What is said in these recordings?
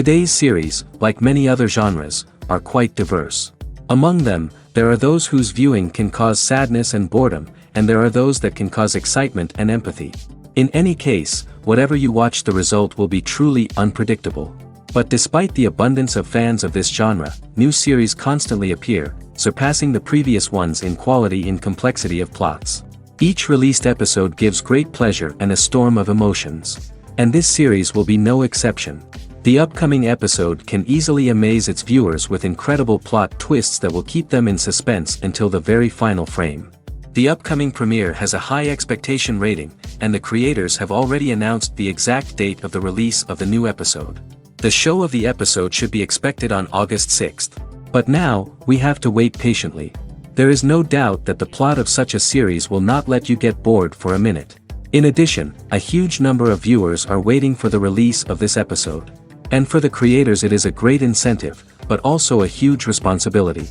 Today's series, like many other genres, are quite diverse. Among them, there are those whose viewing can cause sadness and boredom, and there are those that can cause excitement and empathy. In any case, whatever you watch, the result will be truly unpredictable. But despite the abundance of fans of this genre, new series constantly appear, surpassing the previous ones in quality and complexity of plots. Each released episode gives great pleasure and a storm of emotions. And this series will be no exception. The upcoming episode can easily amaze its viewers with incredible plot twists that will keep them in suspense until the very final frame. The upcoming premiere has a high expectation rating, and the creators have already announced the exact date of the release of the new episode. The show of the episode should be expected on August 6th. But now, we have to wait patiently. There is no doubt that the plot of such a series will not let you get bored for a minute. In addition, a huge number of viewers are waiting for the release of this episode. And for the creators it is a great incentive, but also a huge responsibility.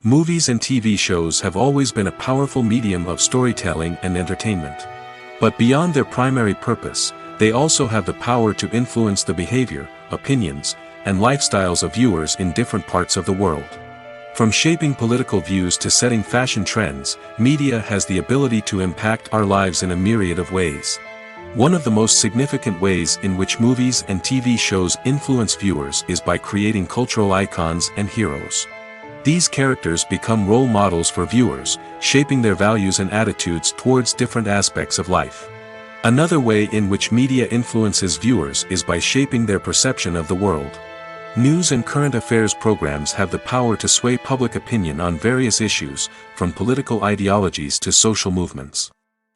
Movies and TV shows have always been a powerful medium of storytelling and entertainment. But beyond their primary purpose, they also have the power to influence the behavior, opinions, and lifestyles of viewers in different parts of the world. From shaping political views to setting fashion trends, media has the ability to impact our lives in a myriad of ways. One of the most significant ways in which movies and TV shows influence viewers is by creating cultural icons and heroes. These characters become role models for viewers, shaping their values and attitudes towards different aspects of life. Another way in which media influences viewers is by shaping their perception of the world. News and current affairs programs have the power to sway public opinion on various issues, from political ideologies to social movements.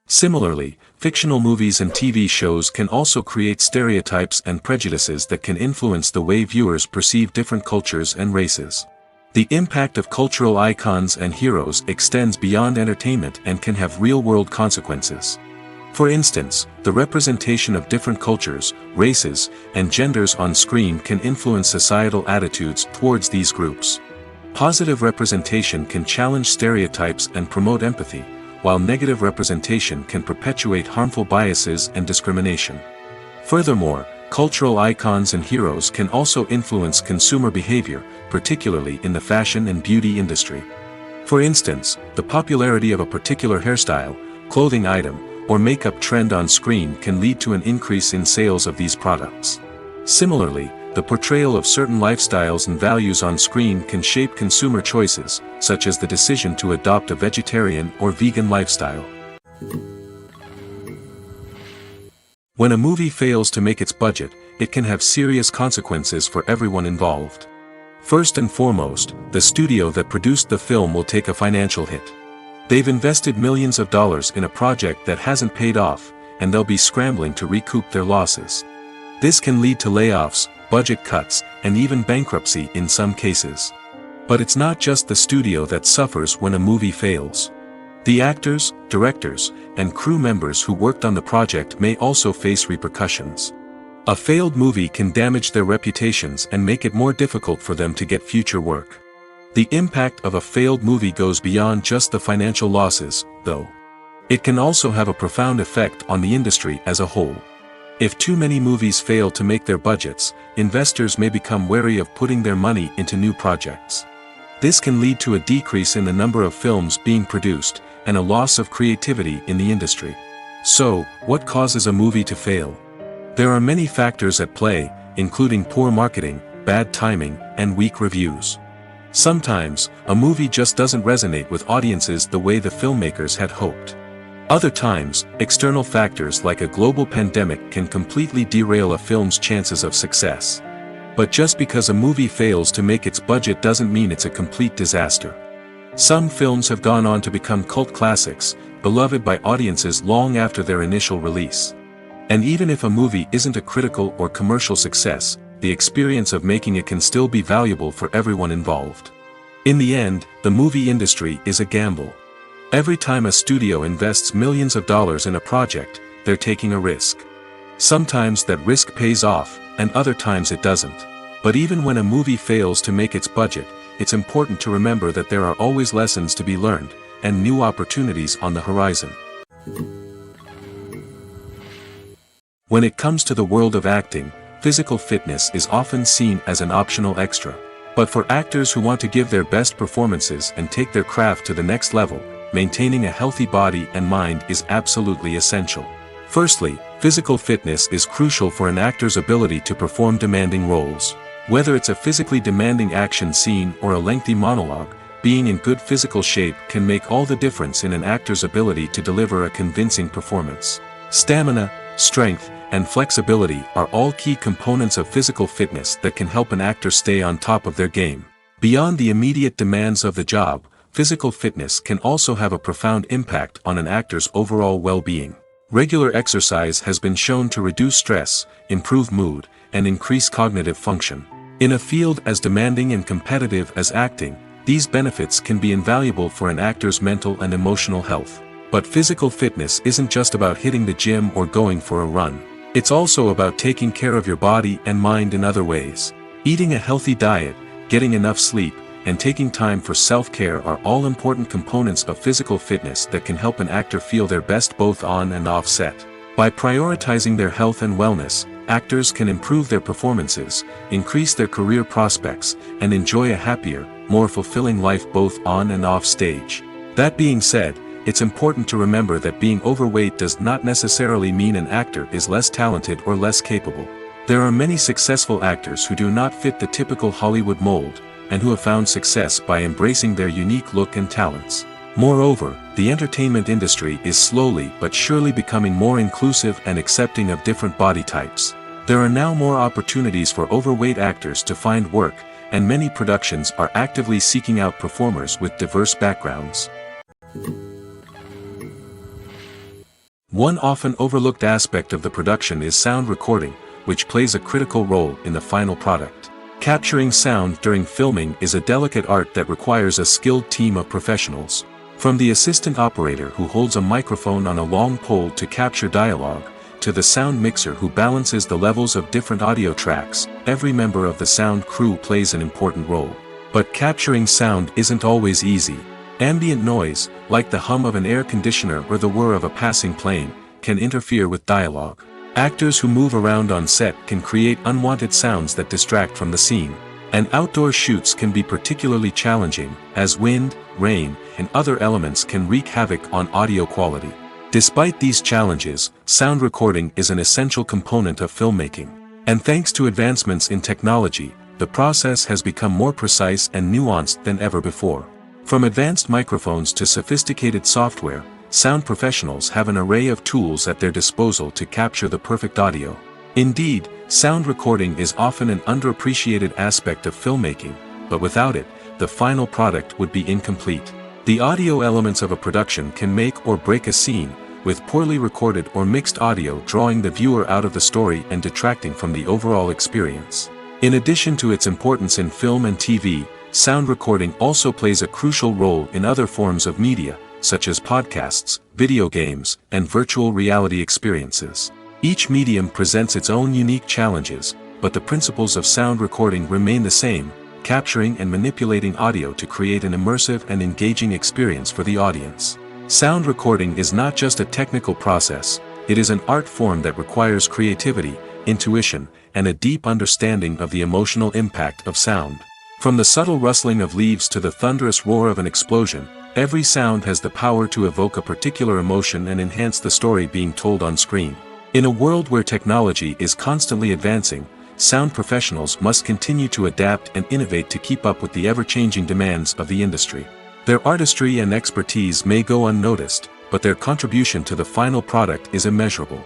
Similarly, fictional movies and TV shows can also create stereotypes and prejudices that can influence the way viewers perceive different cultures and races. The impact of cultural icons and heroes extends beyond entertainment and can have real-world consequences. For instance, the representation of different cultures, races, and genders on screen can influence societal attitudes towards these groups. Positive representation can challenge stereotypes and promote empathy, while negative representation can perpetuate harmful biases and discrimination. Furthermore, cultural icons and heroes can also influence consumer behavior, particularly in the fashion and beauty industry. For instance, the popularity of a particular hairstyle, clothing item, or makeup trend on screen can lead to an increase in sales of these products. Similarly, the portrayal of certain lifestyles and values on screen can shape consumer choices, such as the decision to adopt a vegetarian or vegan lifestyle. When a movie fails to make its budget, it can have serious consequences for everyone involved. First and foremost, the studio that produced the film will take a financial hit. They've invested millions of dollars in a project that hasn't paid off, and they'll be scrambling to recoup their losses. This can lead to layoffs, budget cuts, and even bankruptcy in some cases. But it's not just the studio that suffers when a movie fails. The actors, directors, and crew members who worked on the project may also face repercussions. A failed movie can damage their reputations and make it more difficult for them to get future work. The impact of a failed movie goes beyond just the financial losses, though. It can also have a profound effect on the industry as a whole. If too many movies fail to make their budgets, investors may become wary of putting their money into new projects. This can lead to a decrease in the number of films being produced, and a loss of creativity in the industry. So, what causes a movie to fail? There are many factors at play, including poor marketing, bad timing, and weak reviews. Sometimes, a movie just doesn't resonate with audiences the way the filmmakers had hoped. Other times, external factors like a global pandemic can completely derail a film's chances of success. But just because a movie fails to make its budget doesn't mean it's a complete disaster. Some films have gone on to become cult classics, beloved by audiences long after their initial release. And even if a movie isn't a critical or commercial success, the experience of making it can still be valuable for everyone involved. In the end, the movie industry is a gamble. Every time a studio invests millions of dollars in a project, they're taking a risk. Sometimes that risk pays off, and other times it doesn't. But even when a movie fails to make its budget, it's important to remember that there are always lessons to be learned, and new opportunities on the horizon. When it comes to the world of acting, physical fitness is often seen as an optional extra. But for actors who want to give their best performances and take their craft to the next level, maintaining a healthy body and mind is absolutely essential. Firstly, physical fitness is crucial for an actor's ability to perform demanding roles. Whether it's a physically demanding action scene or a lengthy monologue, being in good physical shape can make all the difference in an actor's ability to deliver a convincing performance. Stamina, strength, and flexibility are all key components of physical fitness that can help an actor stay on top of their game. Beyond the immediate demands of the job, physical fitness can also have a profound impact on an actor's overall well-being. Regular exercise has been shown to reduce stress, improve mood, and increase cognitive function. In a field as demanding and competitive as acting, these benefits can be invaluable for an actor's mental and emotional health. But physical fitness isn't just about hitting the gym or going for a run. It's also about taking care of your body and mind in other ways. Eating a healthy diet, getting enough sleep, and taking time for self-care are all important components of physical fitness that can help an actor feel their best both on and off set. By prioritizing their health and wellness, actors can improve their performances, increase their career prospects, and enjoy a happier, more fulfilling life both on and off stage. That being said, it's important to remember that being overweight does not necessarily mean an actor is less talented or less capable. There are many successful actors who do not fit the typical Hollywood mold, and who have found success by embracing their unique look and talents. Moreover, the entertainment industry is slowly but surely becoming more inclusive and accepting of different body types. There are now more opportunities for overweight actors to find work, and many productions are actively seeking out performers with diverse backgrounds. One often overlooked aspect of the production is sound recording, which plays a critical role in the final product. Capturing sound during filming is a delicate art that requires a skilled team of professionals. From the assistant operator who holds a microphone on a long pole to capture dialogue, to the sound mixer who balances the levels of different audio tracks, every member of the sound crew plays an important role. But capturing sound isn't always easy. Ambient noise, like the hum of an air conditioner or the whir of a passing plane, can interfere with dialogue. Actors who move around on set can create unwanted sounds that distract from the scene. And outdoor shoots can be particularly challenging, as wind, rain, and other elements can wreak havoc on audio quality. Despite these challenges, sound recording is an essential component of filmmaking. And thanks to advancements in technology, the process has become more precise and nuanced than ever before. From advanced microphones to sophisticated software, sound professionals have an array of tools at their disposal to capture the perfect audio. Indeed, sound recording is often an underappreciated aspect of filmmaking, but without it, the final product would be incomplete. The audio elements of a production can make or break a scene, with poorly recorded or mixed audio drawing the viewer out of the story and detracting from the overall experience. In addition to its importance in film and TV, sound recording also plays a crucial role in other forms of media, such as podcasts, video games, and virtual reality experiences. Each medium presents its own unique challenges, but the principles of sound recording remain the same, capturing and manipulating audio to create an immersive and engaging experience for the audience. Sound recording is not just a technical process, it is an art form that requires creativity, intuition, and a deep understanding of the emotional impact of sound. From the subtle rustling of leaves to the thunderous roar of an explosion, every sound has the power to evoke a particular emotion and enhance the story being told on screen. In a world where technology is constantly advancing, sound professionals must continue to adapt and innovate to keep up with the ever-changing demands of the industry. Their artistry and expertise may go unnoticed, but their contribution to the final product is immeasurable.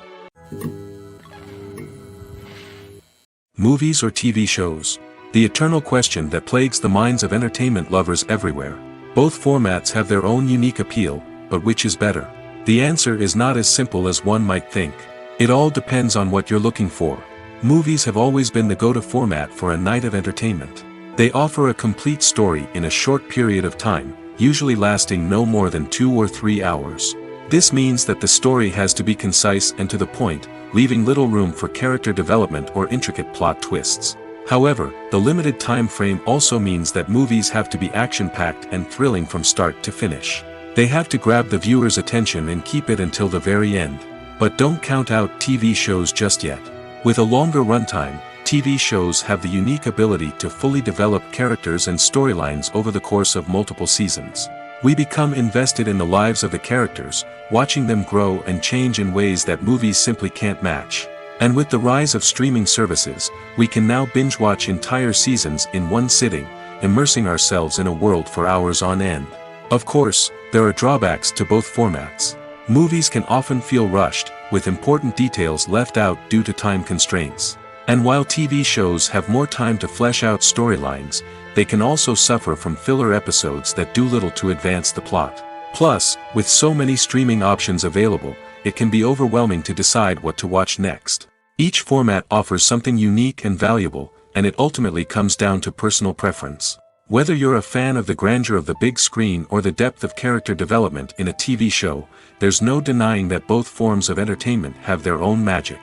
Movies or TV shows? The eternal question that plagues the minds of entertainment lovers everywhere. Both formats have their own unique appeal, but which is better? The answer is not as simple as one might think. It all depends on what you're looking for. Movies have always been the go-to format for a night of entertainment. They offer a complete story in a short period of time, usually lasting no more than 2 or 3 hours. This means that the story has to be concise and to the point, leaving little room for character development or intricate plot twists. However, the limited time frame also means that movies have to be action-packed and thrilling from start to finish. They have to grab the viewer's attention and keep it until the very end. But don't count out TV shows just yet. With a longer runtime, TV shows have the unique ability to fully develop characters and storylines over the course of multiple seasons. We become invested in the lives of the characters, watching them grow and change in ways that movies simply can't match. And with the rise of streaming services, we can now binge-watch entire seasons in one sitting, immersing ourselves in a world for hours on end. Of course, there are drawbacks to both formats. Movies can often feel rushed, with important details left out due to time constraints. And while TV shows have more time to flesh out storylines, they can also suffer from filler episodes that do little to advance the plot. Plus, with so many streaming options available, it can be overwhelming to decide what to watch next. Each format offers something unique and valuable, and it ultimately comes down to personal preference. Whether you're a fan of the grandeur of the big screen or the depth of character development in a TV show, there's no denying that both forms of entertainment have their own magic.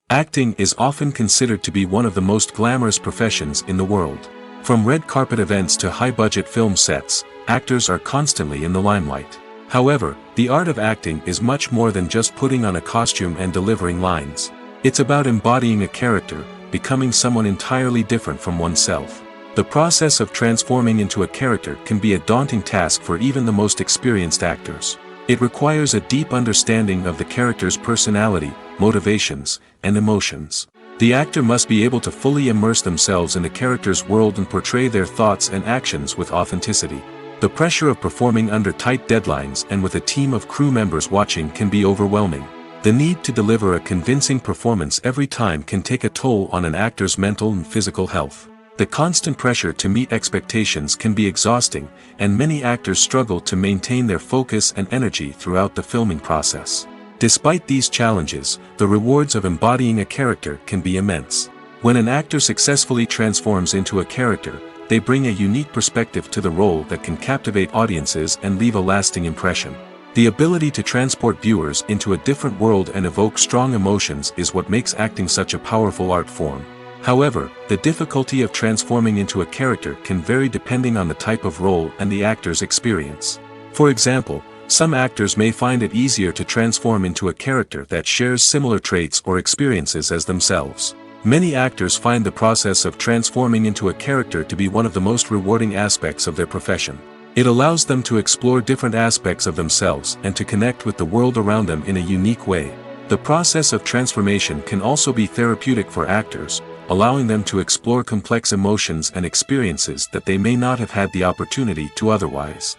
Acting is often considered to be one of the most glamorous professions in the world. From red carpet events to high-budget film sets, actors are constantly in the limelight. However, the art of acting is much more than just putting on a costume and delivering lines. It's about embodying a character, becoming someone entirely different from oneself. The process of transforming into a character can be a daunting task for even the most experienced actors. It requires a deep understanding of the character's personality, motivations, and emotions. The actor must be able to fully immerse themselves in the character's world and portray their thoughts and actions with authenticity. The pressure of performing under tight deadlines and with a team of crew members watching can be overwhelming. The need to deliver a convincing performance every time can take a toll on an actor's mental and physical health. The constant pressure to meet expectations can be exhausting, and many actors struggle to maintain their focus and energy throughout the filming process. Despite these challenges, the rewards of embodying a character can be immense. When an actor successfully transforms into a character, they bring a unique perspective to the role that can captivate audiences and leave a lasting impression. The ability to transport viewers into a different world and evoke strong emotions is what makes acting such a powerful art form. However, the difficulty of transforming into a character can vary depending on the type of role and the actor's experience. For example, some actors may find it easier to transform into a character that shares similar traits or experiences as themselves. Many actors find the process of transforming into a character to be one of the most rewarding aspects of their profession. It allows them to explore different aspects of themselves and to connect with the world around them in a unique way. The process of transformation can also be therapeutic for actors, allowing them to explore complex emotions and experiences that they may not have had the opportunity to otherwise.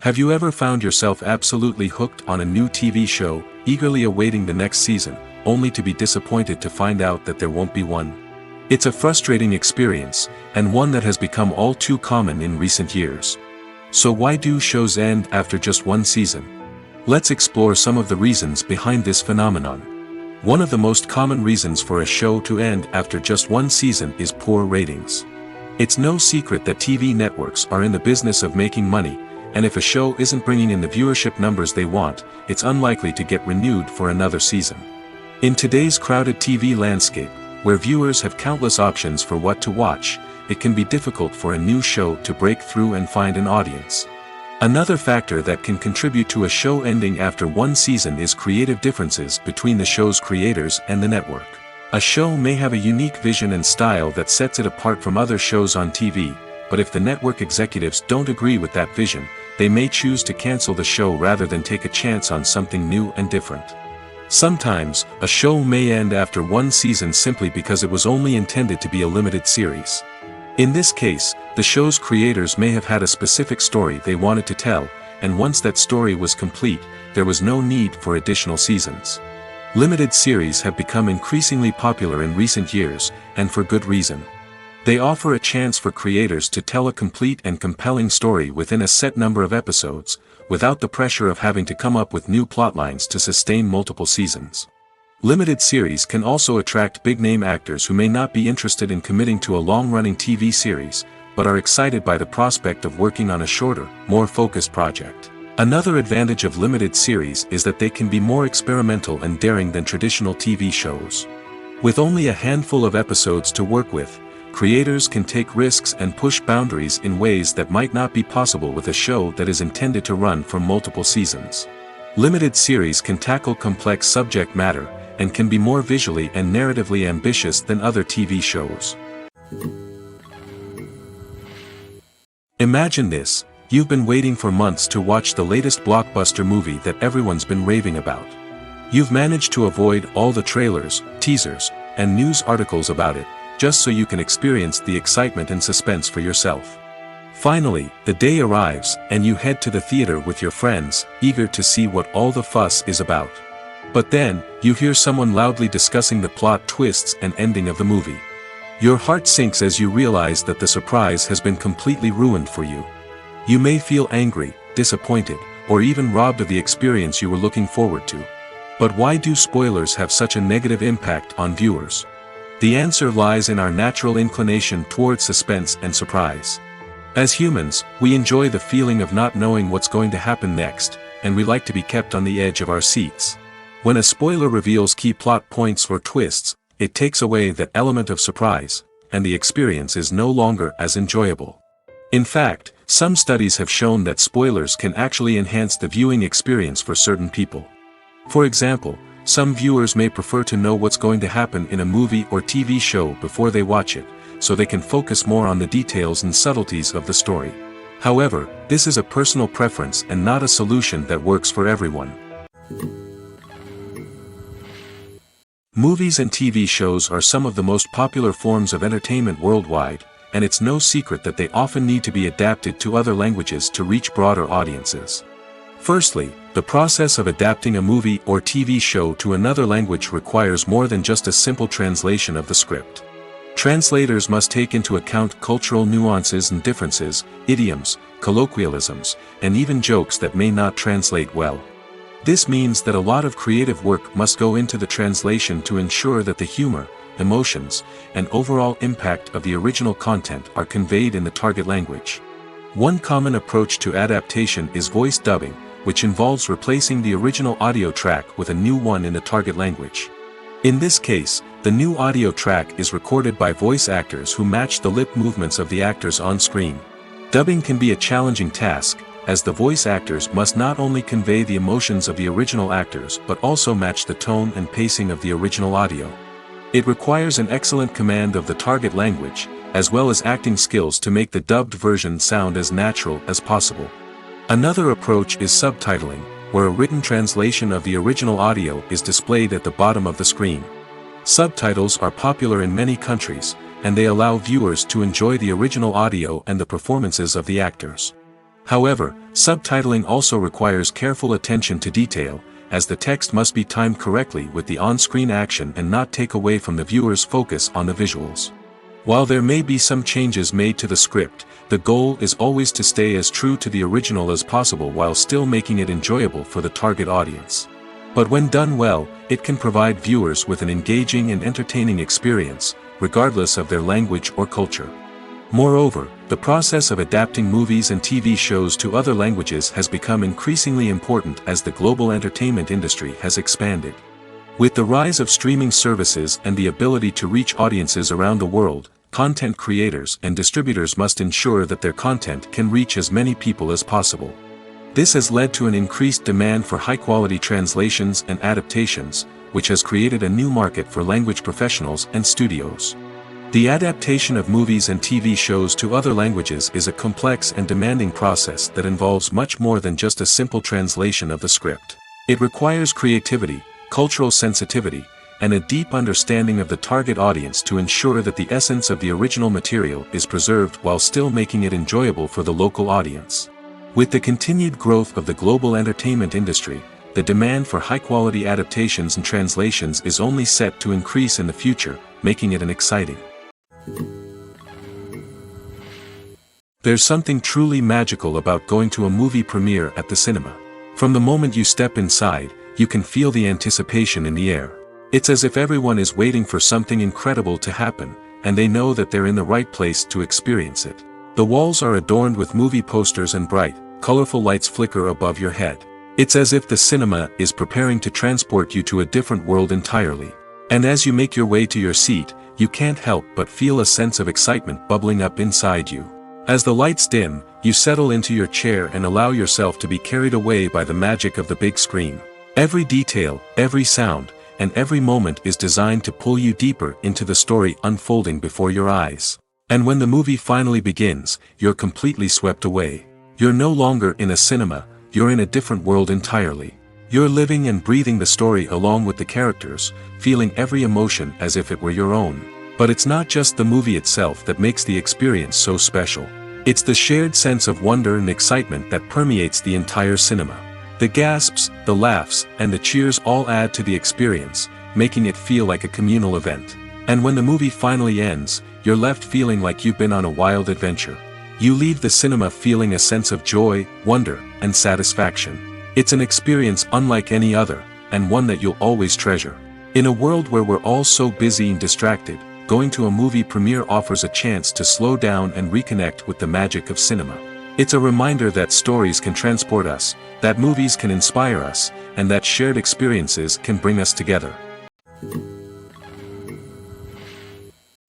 Have you ever found yourself absolutely hooked on a new TV show, eagerly awaiting the next season, only to be disappointed to find out that there won't be one? It's a frustrating experience, and one that has become all too common in recent years. So why do shows end after just one season? Let's explore some of the reasons behind this phenomenon. One of the most common reasons for a show to end after just one season is poor ratings. It's no secret that TV networks are in the business of making money, and if a show isn't bringing in the viewership numbers they want, it's unlikely to get renewed for another season. In today's crowded TV landscape, where viewers have countless options for what to watch, it can be difficult for a new show to break through and find an audience. Another factor that can contribute to a show ending after one season is creative differences between the show's creators and the network. A show may have a unique vision and style that sets it apart from other shows on TV, but if the network executives don't agree with that vision, they may choose to cancel the show rather than take a chance on something new and different. Sometimes, a show may end after one season simply because it was only intended to be a limited series. In this case, the show's creators may have had a specific story they wanted to tell, and once that story was complete, there was no need for additional seasons. Limited series have become increasingly popular in recent years, and for good reason. They offer a chance for creators to tell a complete and compelling story within a set number of episodes, without the pressure of having to come up with new plotlines to sustain multiple seasons. Limited series can also attract big-name actors who may not be interested in committing to a long-running TV series, but are excited by the prospect of working on a shorter, more focused project. Another advantage of limited series is that they can be more experimental and daring than traditional TV shows. With only a handful of episodes to work with, creators can take risks and push boundaries in ways that might not be possible with a show that is intended to run for multiple seasons. Limited series can tackle complex subject matter, and can be more visually and narratively ambitious than other TV shows. Imagine this: you've been waiting for months to watch the latest blockbuster movie that everyone's been raving about. You've managed to avoid all the trailers, teasers, and news articles about it, just so you can experience the excitement and suspense for yourself. Finally, the day arrives, and you head to the theater with your friends, eager to see what all the fuss is about. But then, you hear someone loudly discussing the plot twists and ending of the movie. Your heart sinks as you realize that the surprise has been completely ruined for you. You may feel angry, disappointed, or even robbed of the experience you were looking forward to. But why do spoilers have such a negative impact on viewers? The answer lies in our natural inclination toward suspense and surprise. As humans, we enjoy the feeling of not knowing what's going to happen next, and we like to be kept on the edge of our seats. When a spoiler reveals key plot points or twists, it takes away that element of surprise, and the experience is no longer as enjoyable. In fact, some studies have shown that spoilers can actually enhance the viewing experience for certain people. For example, some viewers may prefer to know what's going to happen in a movie or TV show before they watch it, so they can focus more on the details and subtleties of the story. However, this is a personal preference and not a solution that works for everyone. Movies and TV shows are some of the most popular forms of entertainment worldwide, and it's no secret that they often need to be adapted to other languages to reach broader audiences. Firstly, the process of adapting a movie or TV show to another language requires more than just a simple translation of the script. Translators must take into account cultural nuances and differences, idioms, colloquialisms, and even jokes that may not translate well. This means that a lot of creative work must go into the translation to ensure that the humor, emotions, and overall impact of the original content are conveyed in the target language. One common approach to adaptation is voice dubbing, which involves replacing the original audio track with a new one in the target language. In this case, the new audio track is recorded by voice actors who match the lip movements of the actors on screen. Dubbing can be a challenging task, as the voice actors must not only convey the emotions of the original actors but also match the tone and pacing of the original audio. It requires an excellent command of the target language, as well as acting skills to make the dubbed version sound as natural as possible. Another approach is subtitling, where a written translation of the original audio is displayed at the bottom of the screen. Subtitles are popular in many countries, and they allow viewers to enjoy the original audio and the performances of the actors. However, subtitling also requires careful attention to detail, as the text must be timed correctly with the on-screen action and not take away from the viewer's focus on the visuals. While there may be some changes made to the script, the goal is always to stay as true to the original as possible while still making it enjoyable for the target audience. But when done well, it can provide viewers with an engaging and entertaining experience, regardless of their language or culture. Moreover, the process of adapting movies and TV shows to other languages has become increasingly important as the global entertainment industry has expanded. With the rise of streaming services and the ability to reach audiences around the world, content creators and distributors must ensure that their content can reach as many people as possible. This has led to an increased demand for high-quality translations and adaptations, which has created a new market for language professionals and studios. The adaptation of movies and TV shows to other languages is a complex and demanding process that involves much more than just a simple translation of the script. It requires creativity, cultural sensitivity, and a deep understanding of the target audience to ensure that the essence of the original material is preserved while still making it enjoyable for the local audience. With the continued growth of the global entertainment industry, the demand for high-quality adaptations and translations is only set to increase in the future, making it exciting. There's something truly magical about going to a movie premiere at the cinema. From the moment you step inside, you can feel the anticipation in the air. It's as if everyone is waiting for something incredible to happen, and they know that they're in the right place to experience it. The walls are adorned with movie posters and bright, colorful lights flicker above your head. It's as if the cinema is preparing to transport you to a different world entirely. And as you make your way to your seat, you can't help but feel a sense of excitement bubbling up inside you. As the lights dim, you settle into your chair and allow yourself to be carried away by the magic of the big screen. Every detail, every sound, and every moment is designed to pull you deeper into the story unfolding before your eyes. And when the movie finally begins, you're completely swept away. You're no longer in a cinema, you're in a different world entirely. You're living and breathing the story along with the characters, feeling every emotion as if it were your own. But it's not just the movie itself that makes the experience so special. It's the shared sense of wonder and excitement that permeates the entire cinema. The gasps, the laughs, and the cheers all add to the experience, making it feel like a communal event. And when the movie finally ends, you're left feeling like you've been on a wild adventure. You leave the cinema feeling a sense of joy, wonder, and satisfaction. It's an experience unlike any other, and one that you'll always treasure. In a world where we're all so busy and distracted, going to a movie premiere offers a chance to slow down and reconnect with the magic of cinema. It's a reminder that stories can transport us, that movies can inspire us, and that shared experiences can bring us together.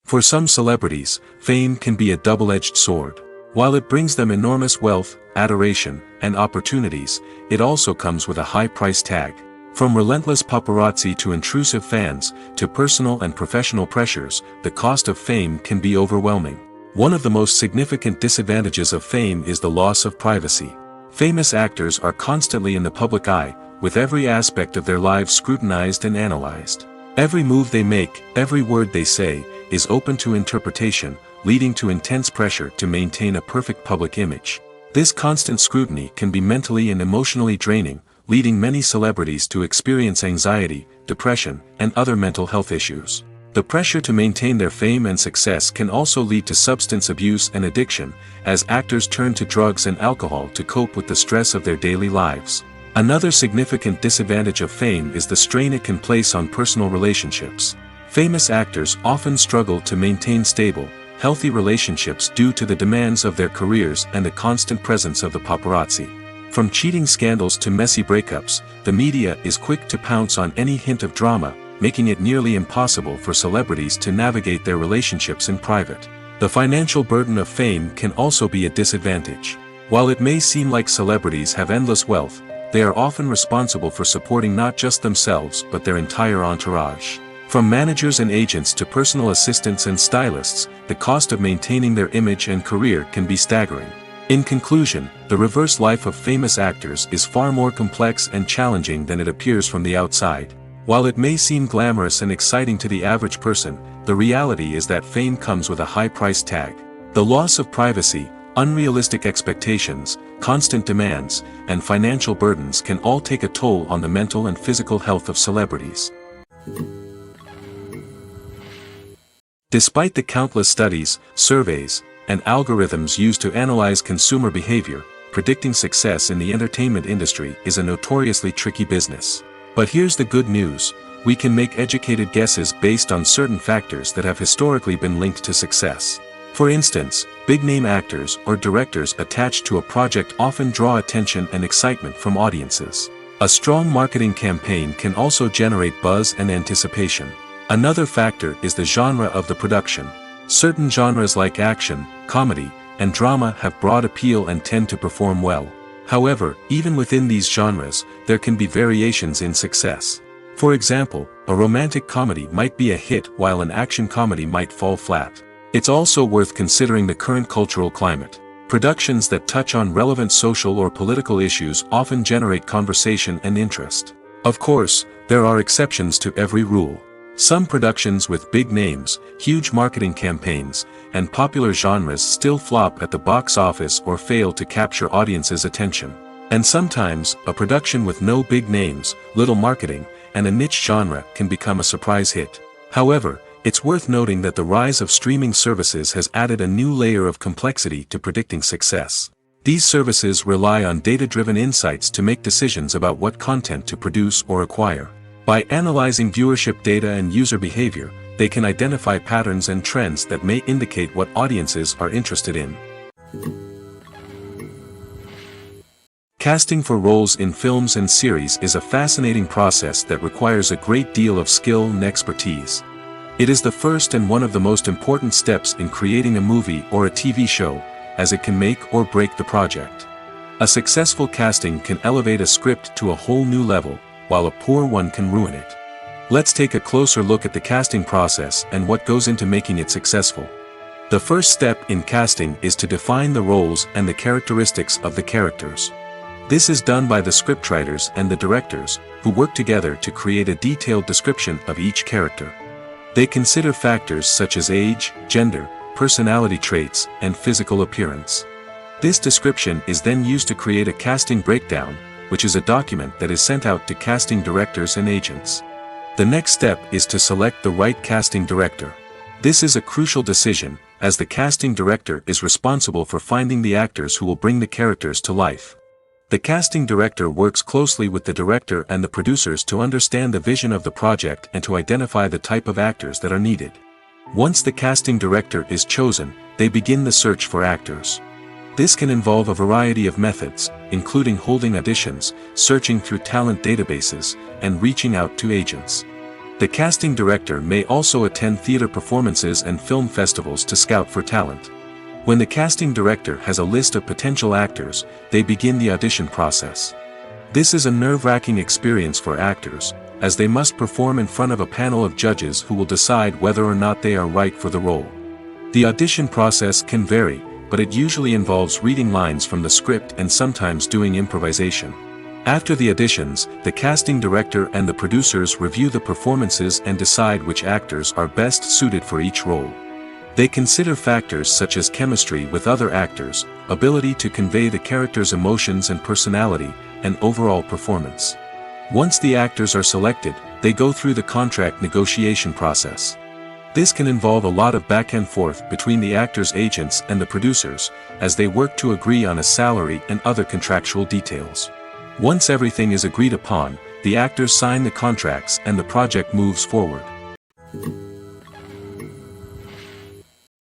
For some celebrities, fame can be a double-edged sword. While it brings them enormous wealth, adoration, and opportunities, it also comes with a high price tag. From relentless paparazzi to intrusive fans, to personal and professional pressures, the cost of fame can be overwhelming. One of the most significant disadvantages of fame is the loss of privacy. Famous actors are constantly in the public eye, with every aspect of their lives scrutinized and analyzed. Every move they make, every word they say, is open to interpretation, leading to intense pressure to maintain a perfect public image. This constant scrutiny can be mentally and emotionally draining, leading many celebrities to experience anxiety, depression, and other mental health issues. The pressure to maintain their fame and success can also lead to substance abuse and addiction, as actors turn to drugs and alcohol to cope with the stress of their daily lives. Another significant disadvantage of fame is the strain it can place on personal relationships. Famous actors often struggle to maintain stable, healthy relationships due to the demands of their careers and the constant presence of the paparazzi. From cheating scandals to messy breakups, the media is quick to pounce on any hint of drama, making it nearly impossible for celebrities to navigate their relationships in private. The financial burden of fame can also be a disadvantage. While it may seem like celebrities have endless wealth, they are often responsible for supporting not just themselves but their entire entourage. From managers and agents to personal assistants and stylists, the cost of maintaining their image and career can be staggering. In conclusion, the reverse life of famous actors is far more complex and challenging than it appears from the outside. While it may seem glamorous and exciting to the average person, the reality is that fame comes with a high price tag. The loss of privacy, unrealistic expectations, constant demands, and financial burdens can all take a toll on the mental and physical health of celebrities. Despite the countless studies, surveys, and algorithms used to analyze consumer behavior, predicting success in the entertainment industry is a notoriously tricky business. But here's the good news: we can make educated guesses based on certain factors that have historically been linked to success. For instance, big-name actors or directors attached to a project often draw attention and excitement from audiences. A strong marketing campaign can also generate buzz and anticipation. Another factor is the genre of the production. Certain genres like action, comedy, and drama have broad appeal and tend to perform well. However, even within these genres, there can be variations in success. For example, a romantic comedy might be a hit while an action comedy might fall flat. It's also worth considering the current cultural climate. Productions that touch on relevant social or political issues often generate conversation and interest. Of course, there are exceptions to every rule. Some productions with big names, huge marketing campaigns, and popular genres still flop at the box office or fail to capture audiences' attention. And sometimes, a production with no big names, little marketing, and a niche genre can become a surprise hit. However, it's worth noting that the rise of streaming services has added a new layer of complexity to predicting success. These services rely on data-driven insights to make decisions about what content to produce or acquire. By analyzing viewership data and user behavior, they can identify patterns and trends that may indicate what audiences are interested in. Casting for roles in films and series is a fascinating process that requires a great deal of skill and expertise. It is the first and one of the most important steps in creating a movie or a TV show, as it can make or break the project. A successful casting can elevate a script to a whole new level, while a poor one can ruin it. Let's take a closer look at the casting process and what goes into making it successful. The first step in casting is to define the roles and the characteristics of the characters. This is done by the scriptwriters and the directors, who work together to create a detailed description of each character. They consider factors such as age, gender, personality traits, and physical appearance. This description is then used to create a casting breakdown, which is a document that is sent out to casting directors and agents. The next step is to select the right casting director. This is a crucial decision, as the casting director is responsible for finding the actors who will bring the characters to life. The casting director works closely with the director and the producers to understand the vision of the project and to identify the type of actors that are needed. Once the casting director is chosen, they begin the search for actors. This can involve a variety of methods, including holding auditions, searching through talent databases, and reaching out to agents. The casting director may also attend theater performances and film festivals to scout for talent. When the casting director has a list of potential actors, they begin the audition process. This is a nerve-wracking experience for actors, as they must perform in front of a panel of judges who will decide whether or not they are right for the role. The audition process can vary, but it usually involves reading lines from the script and sometimes doing improvisation. After the auditions, the casting director and the producers review the performances and decide which actors are best suited for each role. They consider factors such as chemistry with other actors, ability to convey the character's emotions and personality, and overall performance. Once the actors are selected, they go through the contract negotiation process. This can involve a lot of back and forth between the actors' agents and the producers, as they work to agree on a salary and other contractual details. Once everything is agreed upon, the actors sign the contracts and the project moves forward.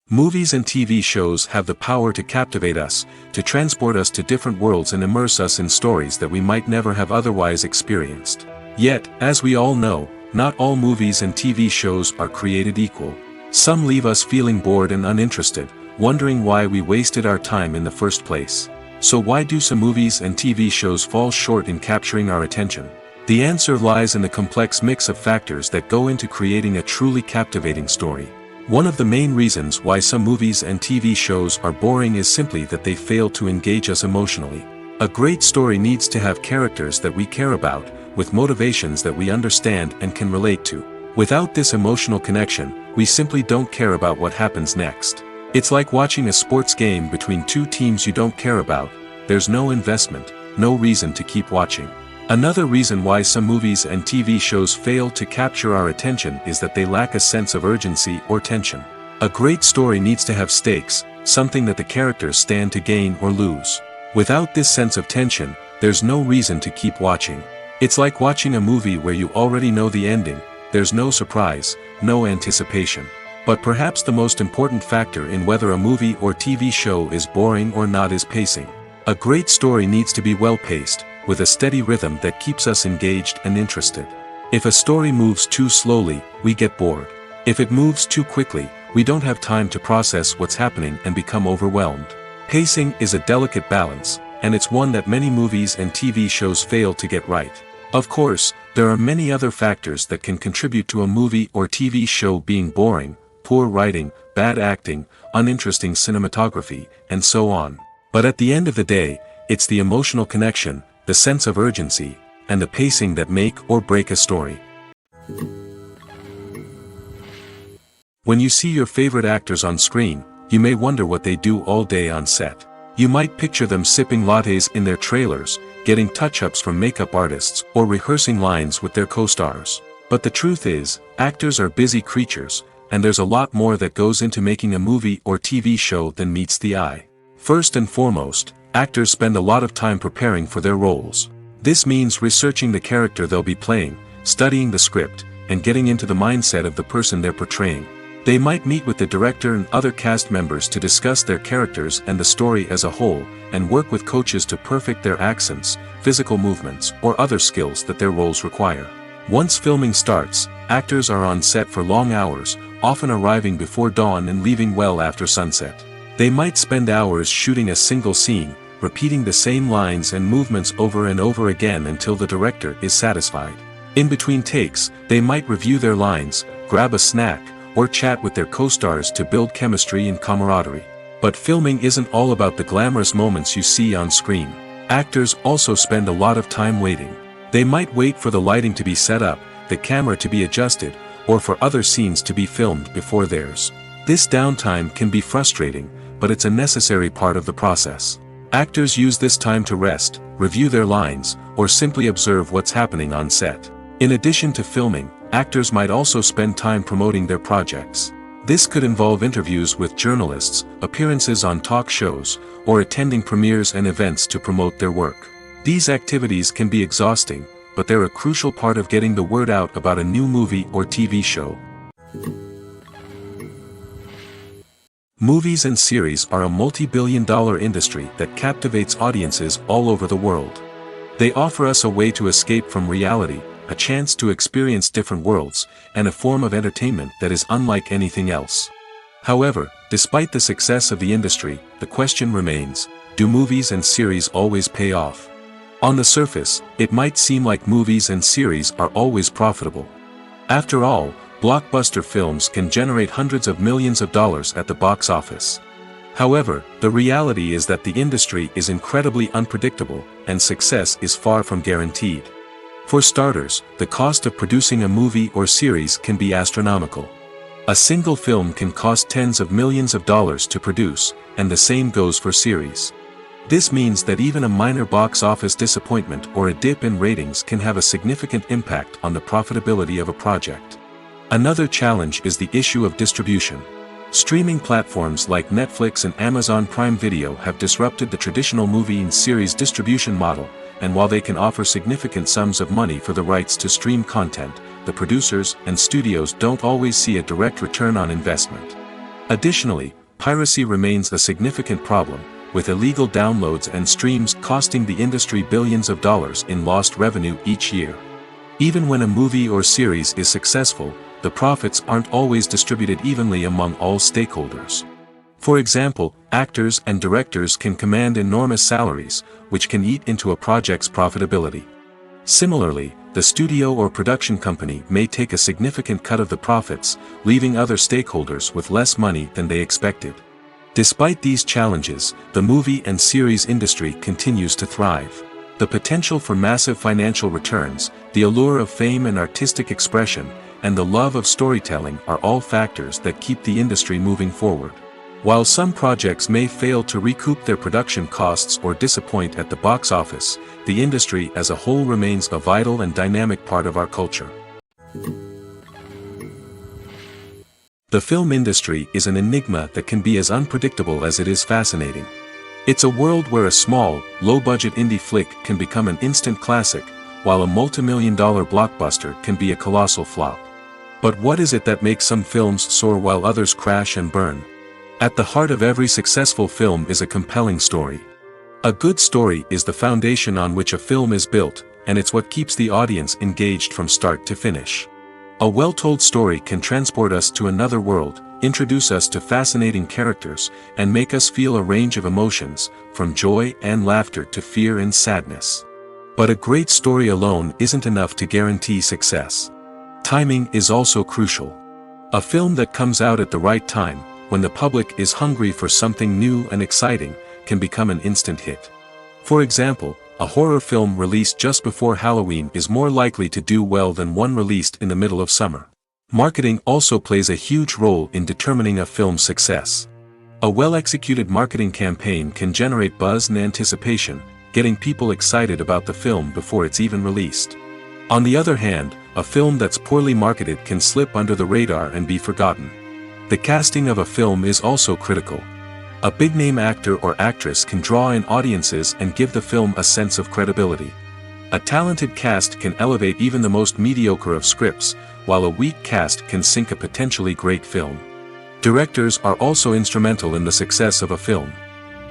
Movies and TV shows have the power to captivate us, to transport us to different worlds and immerse us in stories that we might never have otherwise experienced. Yet, as we all know, not all movies and TV shows are created equal. Some leave us feeling bored and uninterested, wondering why we wasted our time in the first place. So why do some movies and TV shows fall short in capturing our attention? The answer lies in the complex mix of factors that go into creating a truly captivating story. One of the main reasons why some movies and TV shows are boring is simply that they fail to engage us emotionally. A great story needs to have characters that we care about, with motivations that we understand and can relate to. Without this emotional connection, we simply don't care about what happens next. It's like watching a sports game between two teams you don't care about. There's no investment, no reason to keep watching. Another reason why some movies and TV shows fail to capture our attention is that they lack a sense of urgency or tension. A great story needs to have stakes, something that the characters stand to gain or lose. Without this sense of tension, there's no reason to keep watching. It's like watching a movie where you already know the ending. There's no surprise, no anticipation. But perhaps the most important factor in whether a movie or TV show is boring or not is pacing. A great story needs to be well-paced, with a steady rhythm that keeps us engaged and interested. If a story moves too slowly, we get bored. If it moves too quickly, we don't have time to process what's happening and become overwhelmed. Pacing is a delicate balance, and it's one that many movies and TV shows fail to get right. Of course, There are many other factors that can contribute to a movie or TV show being boring: poor writing, bad acting, uninteresting cinematography, and so on. But at the end of the day, it's the emotional connection, the sense of urgency, and the pacing that make or break a story. When you see your favorite actors on screen, you may wonder what they do all day on set. You might picture them sipping lattes in their trailers, getting touch-ups from makeup artists, or rehearsing lines with their co-stars. But the truth is, actors are busy creatures, and there's a lot more that goes into making a movie or TV show than meets the eye. First and foremost, actors spend a lot of time preparing for their roles. This means researching the character they'll be playing, studying the script, and getting into the mindset of the person they're portraying. They might meet with the director and other cast members to discuss their characters and the story as a whole, and work with coaches to perfect their accents, physical movements, or other skills that their roles require. Once filming starts, actors are on set for long hours, often arriving before dawn and leaving well after sunset. They might spend hours shooting a single scene, repeating the same lines and movements over and over again until the director is satisfied. In between takes, they might review their lines, grab a snack, or chat with their co-stars to build chemistry and camaraderie. But filming isn't all about the glamorous moments you see on screen. Actors also spend a lot of time waiting. They might wait for the lighting to be set up, the camera to be adjusted, or for other scenes to be filmed before theirs. This downtime can be frustrating, but it's a necessary part of the process. Actors use this time to rest, review their lines, or simply observe what's happening on set. In addition to filming, actors might also spend time promoting their projects. This could involve interviews with journalists, appearances on talk shows, or attending premieres and events to promote their work. These activities can be exhausting, but they're a crucial part of getting the word out about a new movie or TV show. Movies and series are a multi-billion-dollar industry that captivates audiences all over the world. They offer us a way to escape from reality, a chance to experience different worlds, and a form of entertainment that is unlike anything else. However, despite the success of the industry, the question remains: do movies and series always pay off? On the surface, it might seem like movies and series are always profitable. After all, blockbuster films can generate hundreds of millions of dollars at the box office. However, the reality is that the industry is incredibly unpredictable, and success is far from guaranteed. For starters, the cost of producing a movie or series can be astronomical. A single film can cost tens of millions of dollars to produce, and the same goes for series. This means that even a minor box office disappointment or a dip in ratings can have a significant impact on the profitability of a project. Another challenge is the issue of distribution. Streaming platforms like Netflix and Amazon Prime Video have disrupted the traditional movie and series distribution model, and while they can offer significant sums of money for the rights to stream content, the producers and studios don't always see a direct return on investment. Additionally, piracy remains a significant problem, with illegal downloads and streams costing the industry billions of dollars in lost revenue each year. Even when a movie or series is successful, the profits aren't always distributed evenly among all stakeholders. For example, actors and directors can command enormous salaries, which can eat into a project's profitability. Similarly, the studio or production company may take a significant cut of the profits, leaving other stakeholders with less money than they expected. Despite these challenges, the movie and series industry continues to thrive. The potential for massive financial returns, the allure of fame and artistic expression, and the love of storytelling are all factors that keep the industry moving forward. While some projects may fail to recoup their production costs or disappoint at the box office, the industry as a whole remains a vital and dynamic part of our culture. The film industry is an enigma that can be as unpredictable as it is fascinating. It's a world where a small, low-budget indie flick can become an instant classic, while a multi-million-dollar blockbuster can be a colossal flop. But what is it that makes some films soar while others crash and burn? At the heart of every successful film is a compelling story. A good story is the foundation on which a film is built, and it's what keeps the audience engaged from start to finish. A well-told story can transport us to another world, introduce us to fascinating characters, and make us feel a range of emotions, from joy and laughter to fear and sadness. But a great story alone isn't enough to guarantee success. Timing is also crucial. A film that comes out at the right time, when the public is hungry for something new and exciting, can become an instant hit. For example, a horror film released just before Halloween is more likely to do well than one released in the middle of summer. Marketing also plays a huge role in determining a film's success. A well-executed marketing campaign can generate buzz and anticipation, getting people excited about the film before it's even released. On the other hand, a film that's poorly marketed can slip under the radar and be forgotten. The casting of a film is also critical. A big-name actor or actress can draw in audiences and give the film a sense of credibility. A talented cast can elevate even the most mediocre of scripts, while a weak cast can sink a potentially great film. Directors are also instrumental in the success of a film.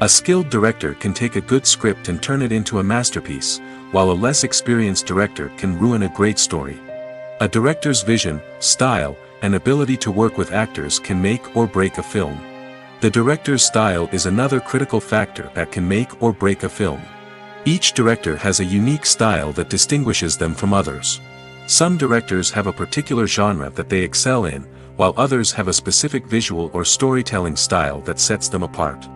A skilled director can take a good script and turn it into a masterpiece, while a less experienced director can ruin a great story. A director's vision, style, and ability to work with actors can make or break a film. The director's style is another critical factor that can make or break a film. Each director has a unique style that distinguishes them from others. Some directors have a particular genre that they excel in, while others have a specific visual or storytelling style that sets them apart.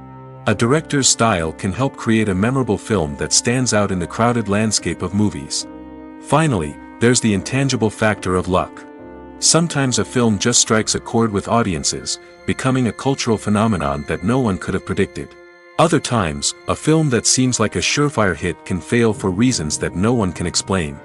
A director's style can help create a memorable film that stands out in the crowded landscape of movies. Finally, there's the intangible factor of luck. Sometimes a film just strikes a chord with audiences, becoming a cultural phenomenon that no one could have predicted. Other times, a film that seems like a surefire hit can fail for reasons that no one can explain.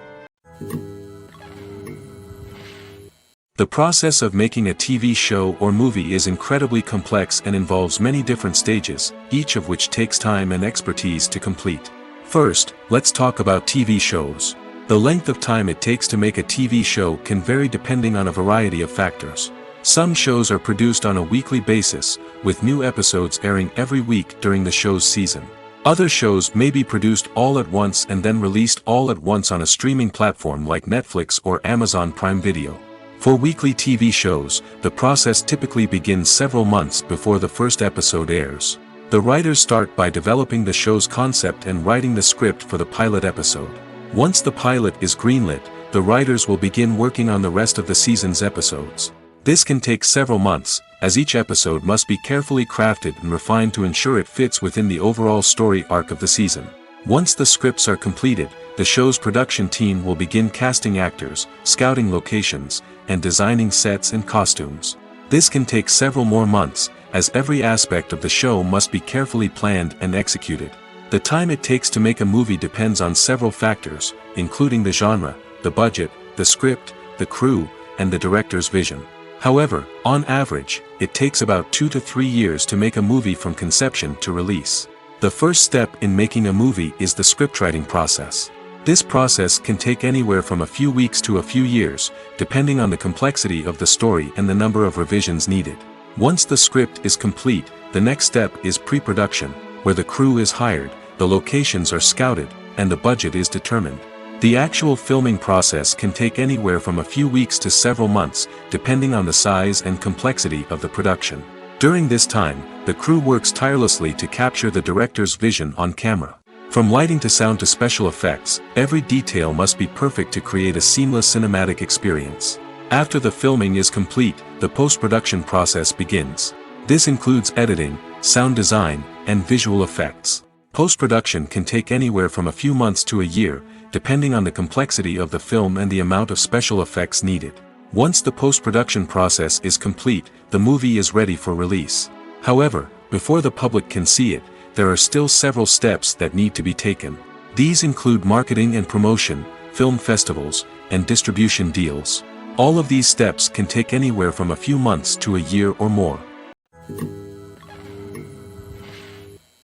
The process of making a TV show or movie is incredibly complex and involves many different stages, each of which takes time and expertise to complete. First, let's talk about TV shows. The length of time it takes to make a TV show can vary depending on a variety of factors. Some shows are produced on a weekly basis, with new episodes airing every week during the show's season. Other shows may be produced all at once and then released all at once on a streaming platform like Netflix or Amazon Prime Video. For weekly TV shows, the process typically begins several months before the first episode airs. The writers start by developing the show's concept and writing the script for the pilot episode. Once the pilot is greenlit, the writers will begin working on the rest of the season's episodes. This can take several months, as each episode must be carefully crafted and refined to ensure it fits within the overall story arc of the season. Once the scripts are completed, the show's production team will begin casting actors, scouting locations, and designing sets and costumes. This can take several more months, as every aspect of the show must be carefully planned and executed. The time it takes to make a movie depends on several factors, including the genre, the budget, the script, the crew, and the director's vision. However, on average, it takes about 2 to 3 years to make a movie from conception to release. The first step in making a movie is the scriptwriting process. This process can take anywhere from a few weeks to a few years, depending on the complexity of the story and the number of revisions needed. Once the script is complete, the next step is pre-production, where the crew is hired, the locations are scouted, and the budget is determined. The actual filming process can take anywhere from a few weeks to several months, depending on the size and complexity of the production. During this time, the crew works tirelessly to capture the director's vision on camera. From lighting to sound to special effects, every detail must be perfect to create a seamless cinematic experience. After the filming is complete, the post-production process begins. This includes editing, sound design, and visual effects. Post-production can take anywhere from a few months to a year, depending on the complexity of the film and the amount of special effects needed. Once the post-production process is complete, the movie is ready for release. However, before the public can see it, there are still several steps that need to be taken. These include marketing and promotion, film festivals, and distribution deals. All of these steps can take anywhere from a few months to a year or more.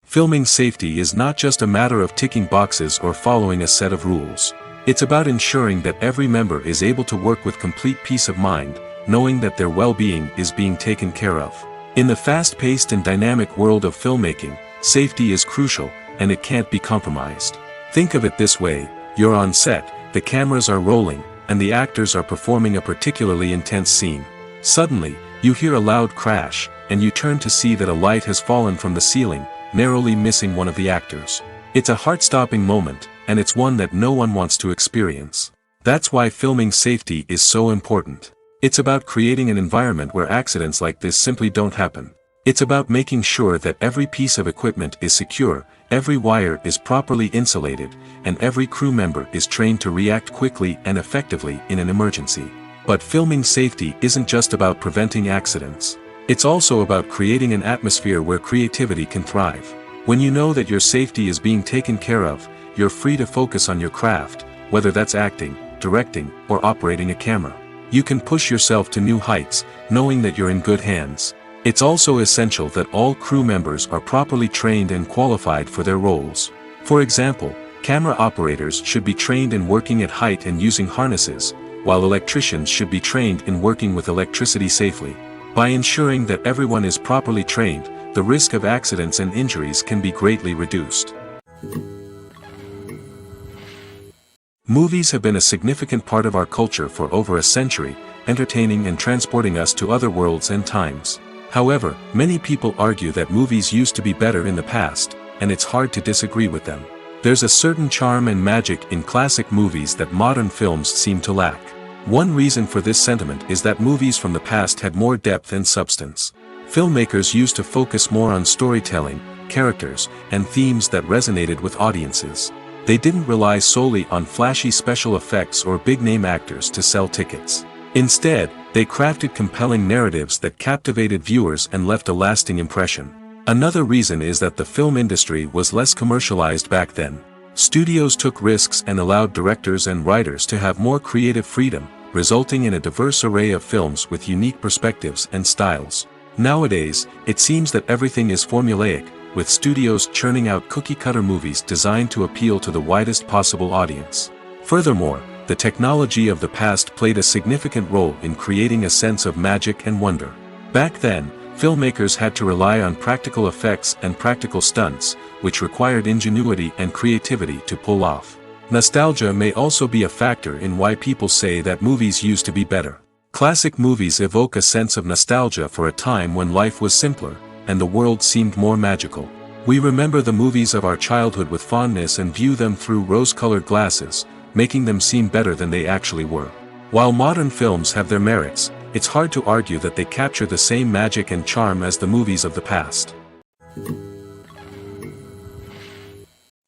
Filming safety is not just a matter of ticking boxes or following a set of rules. It's about ensuring that every member is able to work with complete peace of mind, knowing that their well-being is being taken care of. In the fast-paced and dynamic world of filmmaking, safety is crucial, and it can't be compromised. Think of it this way: you're on set, the cameras are rolling, and the actors are performing a particularly intense scene. Suddenly, you hear a loud crash, and you turn to see that a light has fallen from the ceiling, narrowly missing one of the actors. It's a heart-stopping moment, and it's one that no one wants to experience. That's why filming safety is so important. It's about creating an environment where accidents like this simply don't happen. It's about making sure that every piece of equipment is secure, every wire is properly insulated, and every crew member is trained to react quickly and effectively in an emergency. But filming safety isn't just about preventing accidents. It's also about creating an atmosphere where creativity can thrive. When you know that your safety is being taken care of, you're free to focus on your craft, whether that's acting, directing, or operating a camera. You can push yourself to new heights, knowing that you're in good hands. It's also essential that all crew members are properly trained and qualified for their roles. For example, camera operators should be trained in working at height and using harnesses, while electricians should be trained in working with electricity safely. By ensuring that everyone is properly trained, the risk of accidents and injuries can be greatly reduced. Movies have been a significant part of our culture for over a century, entertaining and transporting us to other worlds and times. However, many people argue that movies used to be better in the past, and it's hard to disagree with them. There's a certain charm and magic in classic movies that modern films seem to lack. One reason for this sentiment is that movies from the past had more depth and substance. Filmmakers used to focus more on storytelling, characters, and themes that resonated with audiences. They didn't rely solely on flashy special effects or big-name actors to sell tickets. Instead, they crafted compelling narratives that captivated viewers and left a lasting impression. Another reason is that the film industry was less commercialized back then. Studios took risks and allowed directors and writers to have more creative freedom, resulting in a diverse array of films with unique perspectives and styles. Nowadays, it seems that everything is formulaic, with studios churning out cookie-cutter movies designed to appeal to the widest possible audience. Furthermore, the technology of the past played a significant role in creating a sense of magic and wonder. Back then, filmmakers had to rely on practical effects and practical stunts, which required ingenuity and creativity to pull off. Nostalgia may also be a factor in why people say that movies used to be better. Classic movies evoke a sense of nostalgia for a time when life was simpler, and the world seemed more magical. We remember the movies of our childhood with fondness and view them through rose-colored glasses, making them seem better than they actually were. While modern films have their merits, it's hard to argue that they capture the same magic and charm as the movies of the past.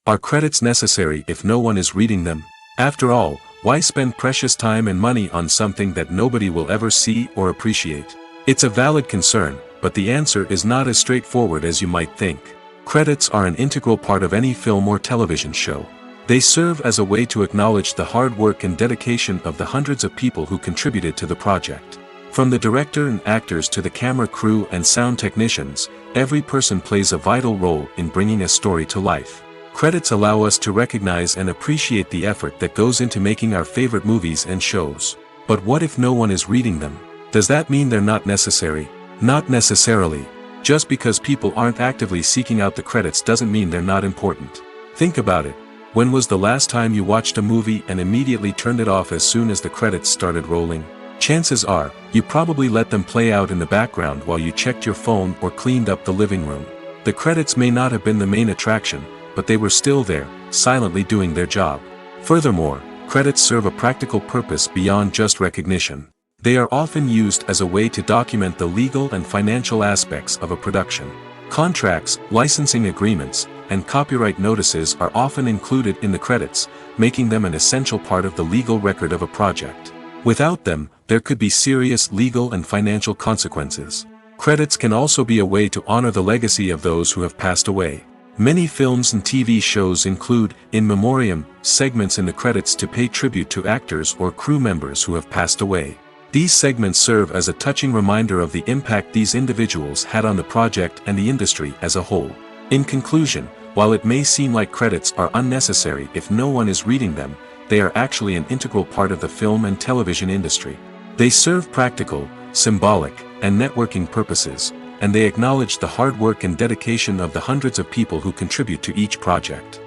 Are credits necessary if no one is reading them? After all, why spend precious time and money on something that nobody will ever see or appreciate? It's a valid concern, but the answer is not as straightforward as you might think. Credits are an integral part of any film or television show. They serve as a way to acknowledge the hard work and dedication of the hundreds of people who contributed to the project. From the director and actors to the camera crew and sound technicians, every person plays a vital role in bringing a story to life. Credits allow us to recognize and appreciate the effort that goes into making our favorite movies and shows. But what if no one is reading them? Does that mean they're not necessary? Not necessarily. Just because people aren't actively seeking out the credits doesn't mean they're not important. Think about it. When was the last time you watched a movie and immediately turned it off as soon as the credits started rolling? Chances are, you probably let them play out in the background while you checked your phone or cleaned up the living room. The credits may not have been the main attraction, but they were still there, silently doing their job. Furthermore, credits serve a practical purpose beyond just recognition. They are often used as a way to document the legal and financial aspects of a production. Contracts, licensing agreements, and copyright notices are often included in the credits, making them an essential part of the legal record of a project. Without them, there could be serious legal and financial consequences. Credits can also be a way to honor the legacy of those who have passed away. Many films and TV shows include, in memoriam, segments in the credits to pay tribute to actors or crew members who have passed away. These segments serve as a touching reminder of the impact these individuals had on the project and the industry as a whole. In conclusion, while it may seem like credits are unnecessary if no one is reading them, they are actually an integral part of the film and television industry. They serve practical, symbolic, and networking purposes, and they acknowledge the hard work and dedication of the hundreds of people who contribute to each project.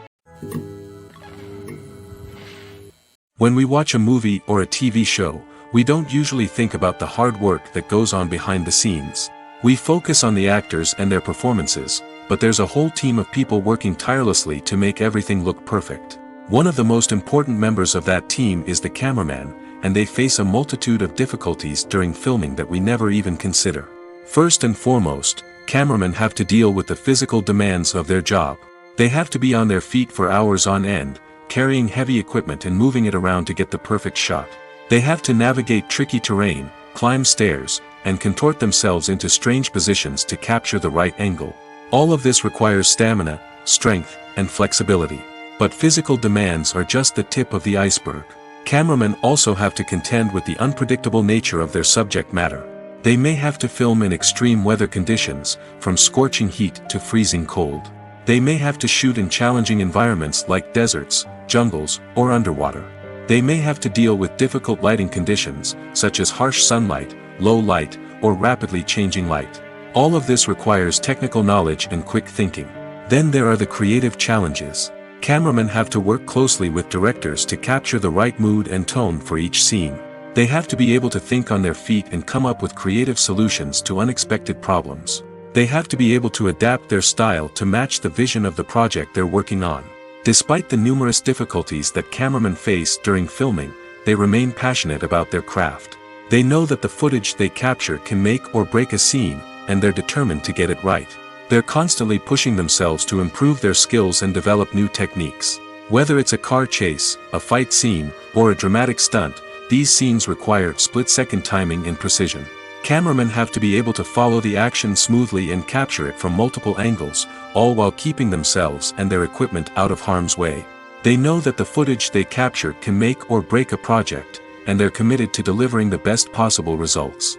When we watch a movie or a TV show, we don't usually think about the hard work that goes on behind the scenes. We focus on the actors and their performances, but there's a whole team of people working tirelessly to make everything look perfect. One of the most important members of that team is the cameraman, and they face a multitude of difficulties during filming that we never even consider. First and foremost, cameramen have to deal with the physical demands of their job. They have to be on their feet for hours on end, carrying heavy equipment and moving it around to get the perfect shot. They have to navigate tricky terrain, climb stairs, and contort themselves into strange positions to capture the right angle. All of this requires stamina, strength, and flexibility. But physical demands are just the tip of the iceberg. Cameramen also have to contend with the unpredictable nature of their subject matter. They may have to film in extreme weather conditions, from scorching heat to freezing cold. They may have to shoot in challenging environments like deserts, jungles, or underwater. They may have to deal with difficult lighting conditions, such as harsh sunlight, low light, or rapidly changing light. All of this requires technical knowledge and quick thinking. Then there are the creative challenges. Cameramen have to work closely with directors to capture the right mood and tone for each scene. They have to be able to think on their feet and come up with creative solutions to unexpected problems. They have to be able to adapt their style to match the vision of the project they're working on. Despite the numerous difficulties that cameramen face during filming, they remain passionate about their craft. They know that the footage they capture can make or break a scene, and they're determined to get it right. They're constantly pushing themselves to improve their skills and develop new techniques. Whether it's a car chase, a fight scene, or a dramatic stunt, these scenes require split-second timing and precision. Cameramen have to be able to follow the action smoothly and capture it from multiple angles, all while keeping themselves and their equipment out of harm's way. They know that the footage they capture can make or break a project, and they're committed to delivering the best possible results.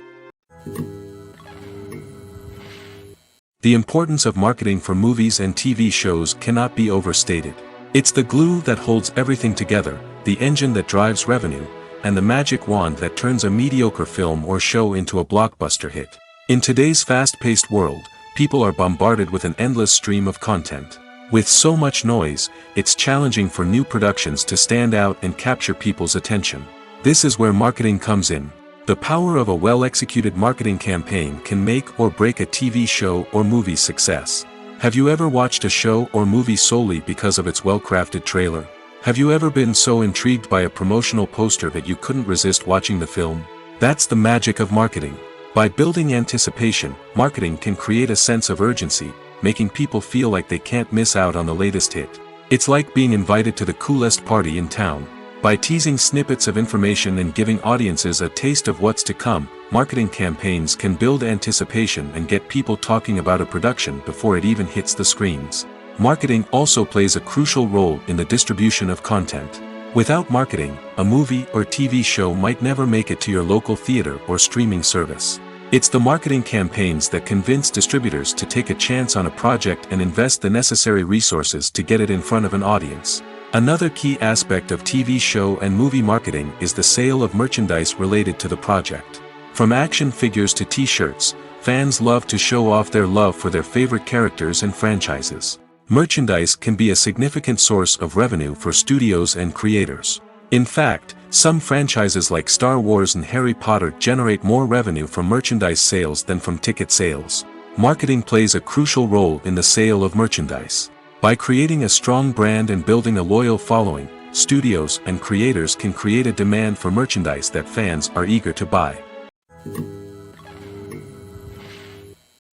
The importance of marketing for movies and TV shows cannot be overstated. It's the glue that holds everything together, the engine that drives revenue, and the magic wand that turns a mediocre film or show into a blockbuster hit. In today's fast-paced world, people are bombarded with an endless stream of content. With so much noise, it's challenging for new productions to stand out and capture people's attention. This is where marketing comes in. The power of a well-executed marketing campaign can make or break a TV show or movie's success. Have you ever watched a show or movie solely because of its well-crafted trailer? Have you ever been so intrigued by a promotional poster that you couldn't resist watching the film? That's the magic of marketing. By building anticipation, marketing can create a sense of urgency, making people feel like they can't miss out on the latest hit. It's like being invited to the coolest party in town. By teasing snippets of information and giving audiences a taste of what's to come, marketing campaigns can build anticipation and get people talking about a production before it even hits the screens. Marketing also plays a crucial role in the distribution of content. Without marketing, a movie or TV show might never make it to your local theater or streaming service. It's the marketing campaigns that convince distributors to take a chance on a project and invest the necessary resources to get it in front of an audience. Another key aspect of TV show and movie marketing is the sale of merchandise related to the project. From action figures to t-shirts, fans love to show off their love for their favorite characters and franchises. Merchandise can be a significant source of revenue for studios and creators. In fact, some franchises like Star Wars and Harry Potter generate more revenue from merchandise sales than from ticket sales. Marketing plays a crucial role in the sale of merchandise. By creating a strong brand and building a loyal following, studios and creators can create a demand for merchandise that fans are eager to buy.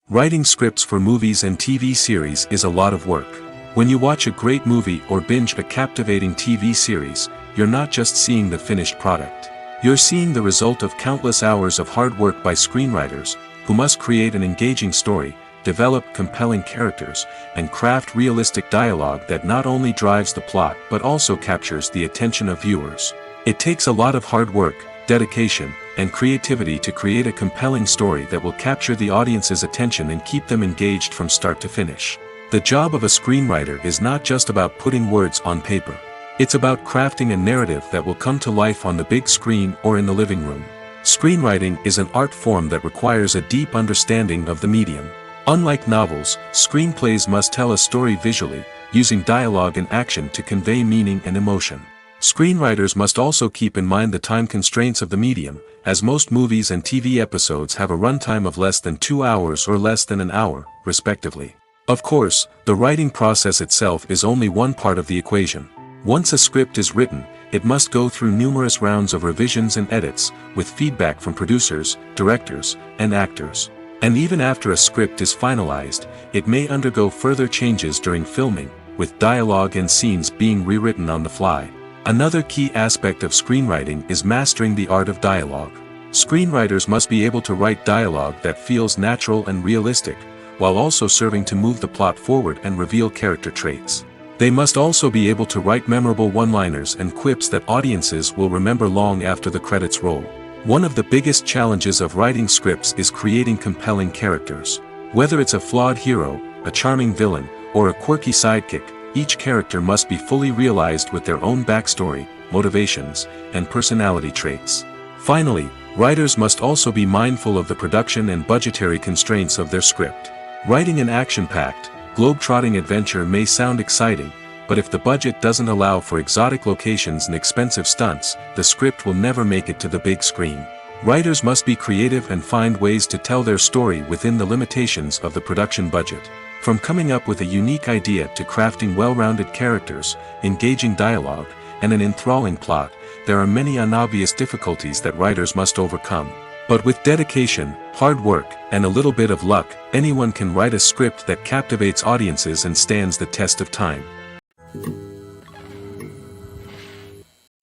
Writing scripts for movies and TV series is a lot of work. When you watch a great movie or binge a captivating TV series, you're not just seeing the finished product. You're seeing the result of countless hours of hard work by screenwriters, who must create an engaging story, develop compelling characters, and craft realistic dialogue that not only drives the plot but also captures the attention of viewers. It takes a lot of hard work, dedication, and creativity to create a compelling story that will capture the audience's attention and keep them engaged from start to finish. The job of a screenwriter is not just about putting words on paper. It's about crafting a narrative that will come to life on the big screen or in the living room. Screenwriting is an art form that requires a deep understanding of the medium. Unlike novels, screenplays must tell a story visually, using dialogue and action to convey meaning and emotion. Screenwriters must also keep in mind the time constraints of the medium, as most movies and TV episodes have a runtime of less than 2 hours or less than an hour, respectively. Of course, the writing process itself is only one part of the equation. Once a script is written, it must go through numerous rounds of revisions and edits, with feedback from producers, directors, and actors. And even after a script is finalized, it may undergo further changes during filming, with dialogue and scenes being rewritten on the fly. Another key aspect of screenwriting is mastering the art of dialogue. Screenwriters must be able to write dialogue that feels natural and realistic, while also serving to move the plot forward and reveal character traits. They must also be able to write memorable one-liners and quips that audiences will remember long after the credits roll. One of the biggest challenges of writing scripts is creating compelling characters. Whether it's a flawed hero, a charming villain, or a quirky sidekick, each character must be fully realized with their own backstory, motivations, and personality traits. Finally, writers must also be mindful of the production and budgetary constraints of their script. Writing an action-packed, globe-trotting adventure may sound exciting, but if the budget doesn't allow for exotic locations and expensive stunts, the script will never make it to the big screen. Writers must be creative and find ways to tell their story within the limitations of the production budget. From coming up with a unique idea to crafting well-rounded characters, engaging dialogue, and an enthralling plot, there are many unobvious difficulties that writers must overcome. But with dedication, hard work, and a little bit of luck, anyone can write a script that captivates audiences and stands the test of time.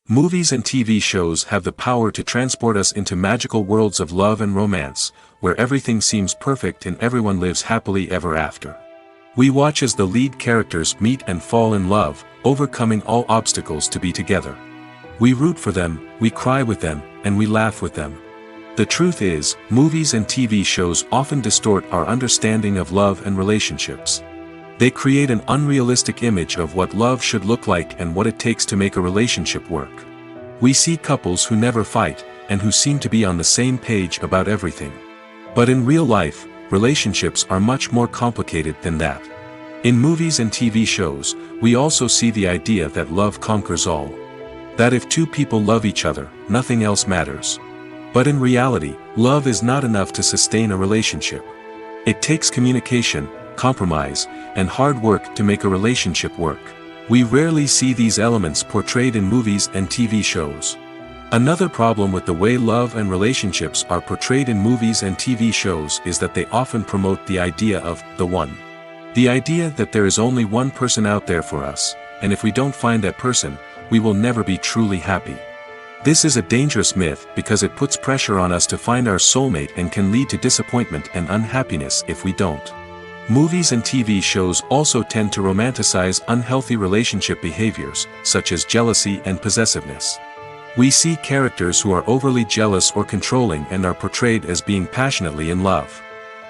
Movies and TV shows have the power to transport us into magical worlds of love and romance, where everything seems perfect and everyone lives happily ever after. We watch as the lead characters meet and fall in love, overcoming all obstacles to be together. We root for them, we cry with them, and we laugh with them. The truth is, movies and TV shows often distort our understanding of love and relationships. They create an unrealistic image of what love should look like and what it takes to make a relationship work. We see couples who never fight, and who seem to be on the same page about everything. But in real life, relationships are much more complicated than that. In movies and TV shows, we also see the idea that love conquers all. That if two people love each other, nothing else matters. But in reality, love is not enough to sustain a relationship. It takes communication, compromise, and hard work to make a relationship work. We rarely see these elements portrayed in movies and TV shows. Another problem with the way love and relationships are portrayed in movies and TV shows is that they often promote the idea of the one. The idea that there is only one person out there for us, and if we don't find that person, we will never be truly happy. This is a dangerous myth because it puts pressure on us to find our soulmate and can lead to disappointment and unhappiness if we don't. Movies and TV shows also tend to romanticize unhealthy relationship behaviors, such as jealousy and possessiveness. We see characters who are overly jealous or controlling and are portrayed as being passionately in love.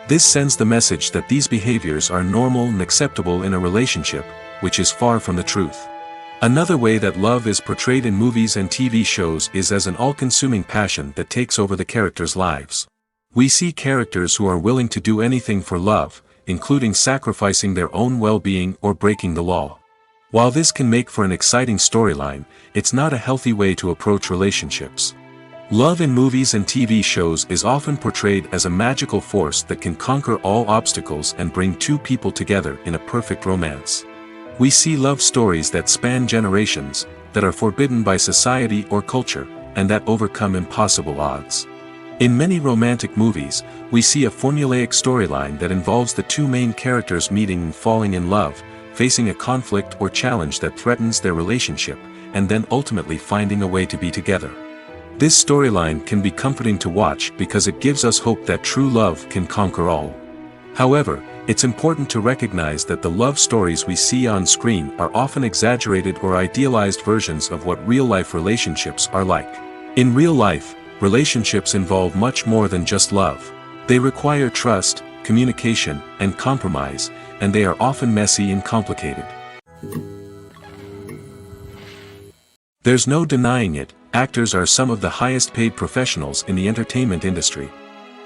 This sends the message that these behaviors are normal and acceptable in a relationship, which is far from the truth. Another way that love is portrayed in movies and TV shows is as an all-consuming passion that takes over the characters' lives. We see characters who are willing to do anything for love, including sacrificing their own well-being or breaking the law. While this can make for an exciting storyline, it's not a healthy way to approach relationships. Love in movies and TV shows is often portrayed as a magical force that can conquer all obstacles and bring two people together in a perfect romance. We see love stories that span generations, that are forbidden by society or culture, and that overcome impossible odds. In many romantic movies, we see a formulaic storyline that involves the two main characters meeting and falling in love, facing a conflict or challenge that threatens their relationship, and then ultimately finding a way to be together. This storyline can be comforting to watch because it gives us hope that true love can conquer all. However, it's important to recognize that the love stories we see on screen are often exaggerated or idealized versions of what real-life relationships are like. In real life, relationships involve much more than just love. They require trust, communication, and compromise, and they are often messy and complicated. There's no denying it, actors are some of the highest-paid professionals in the entertainment industry.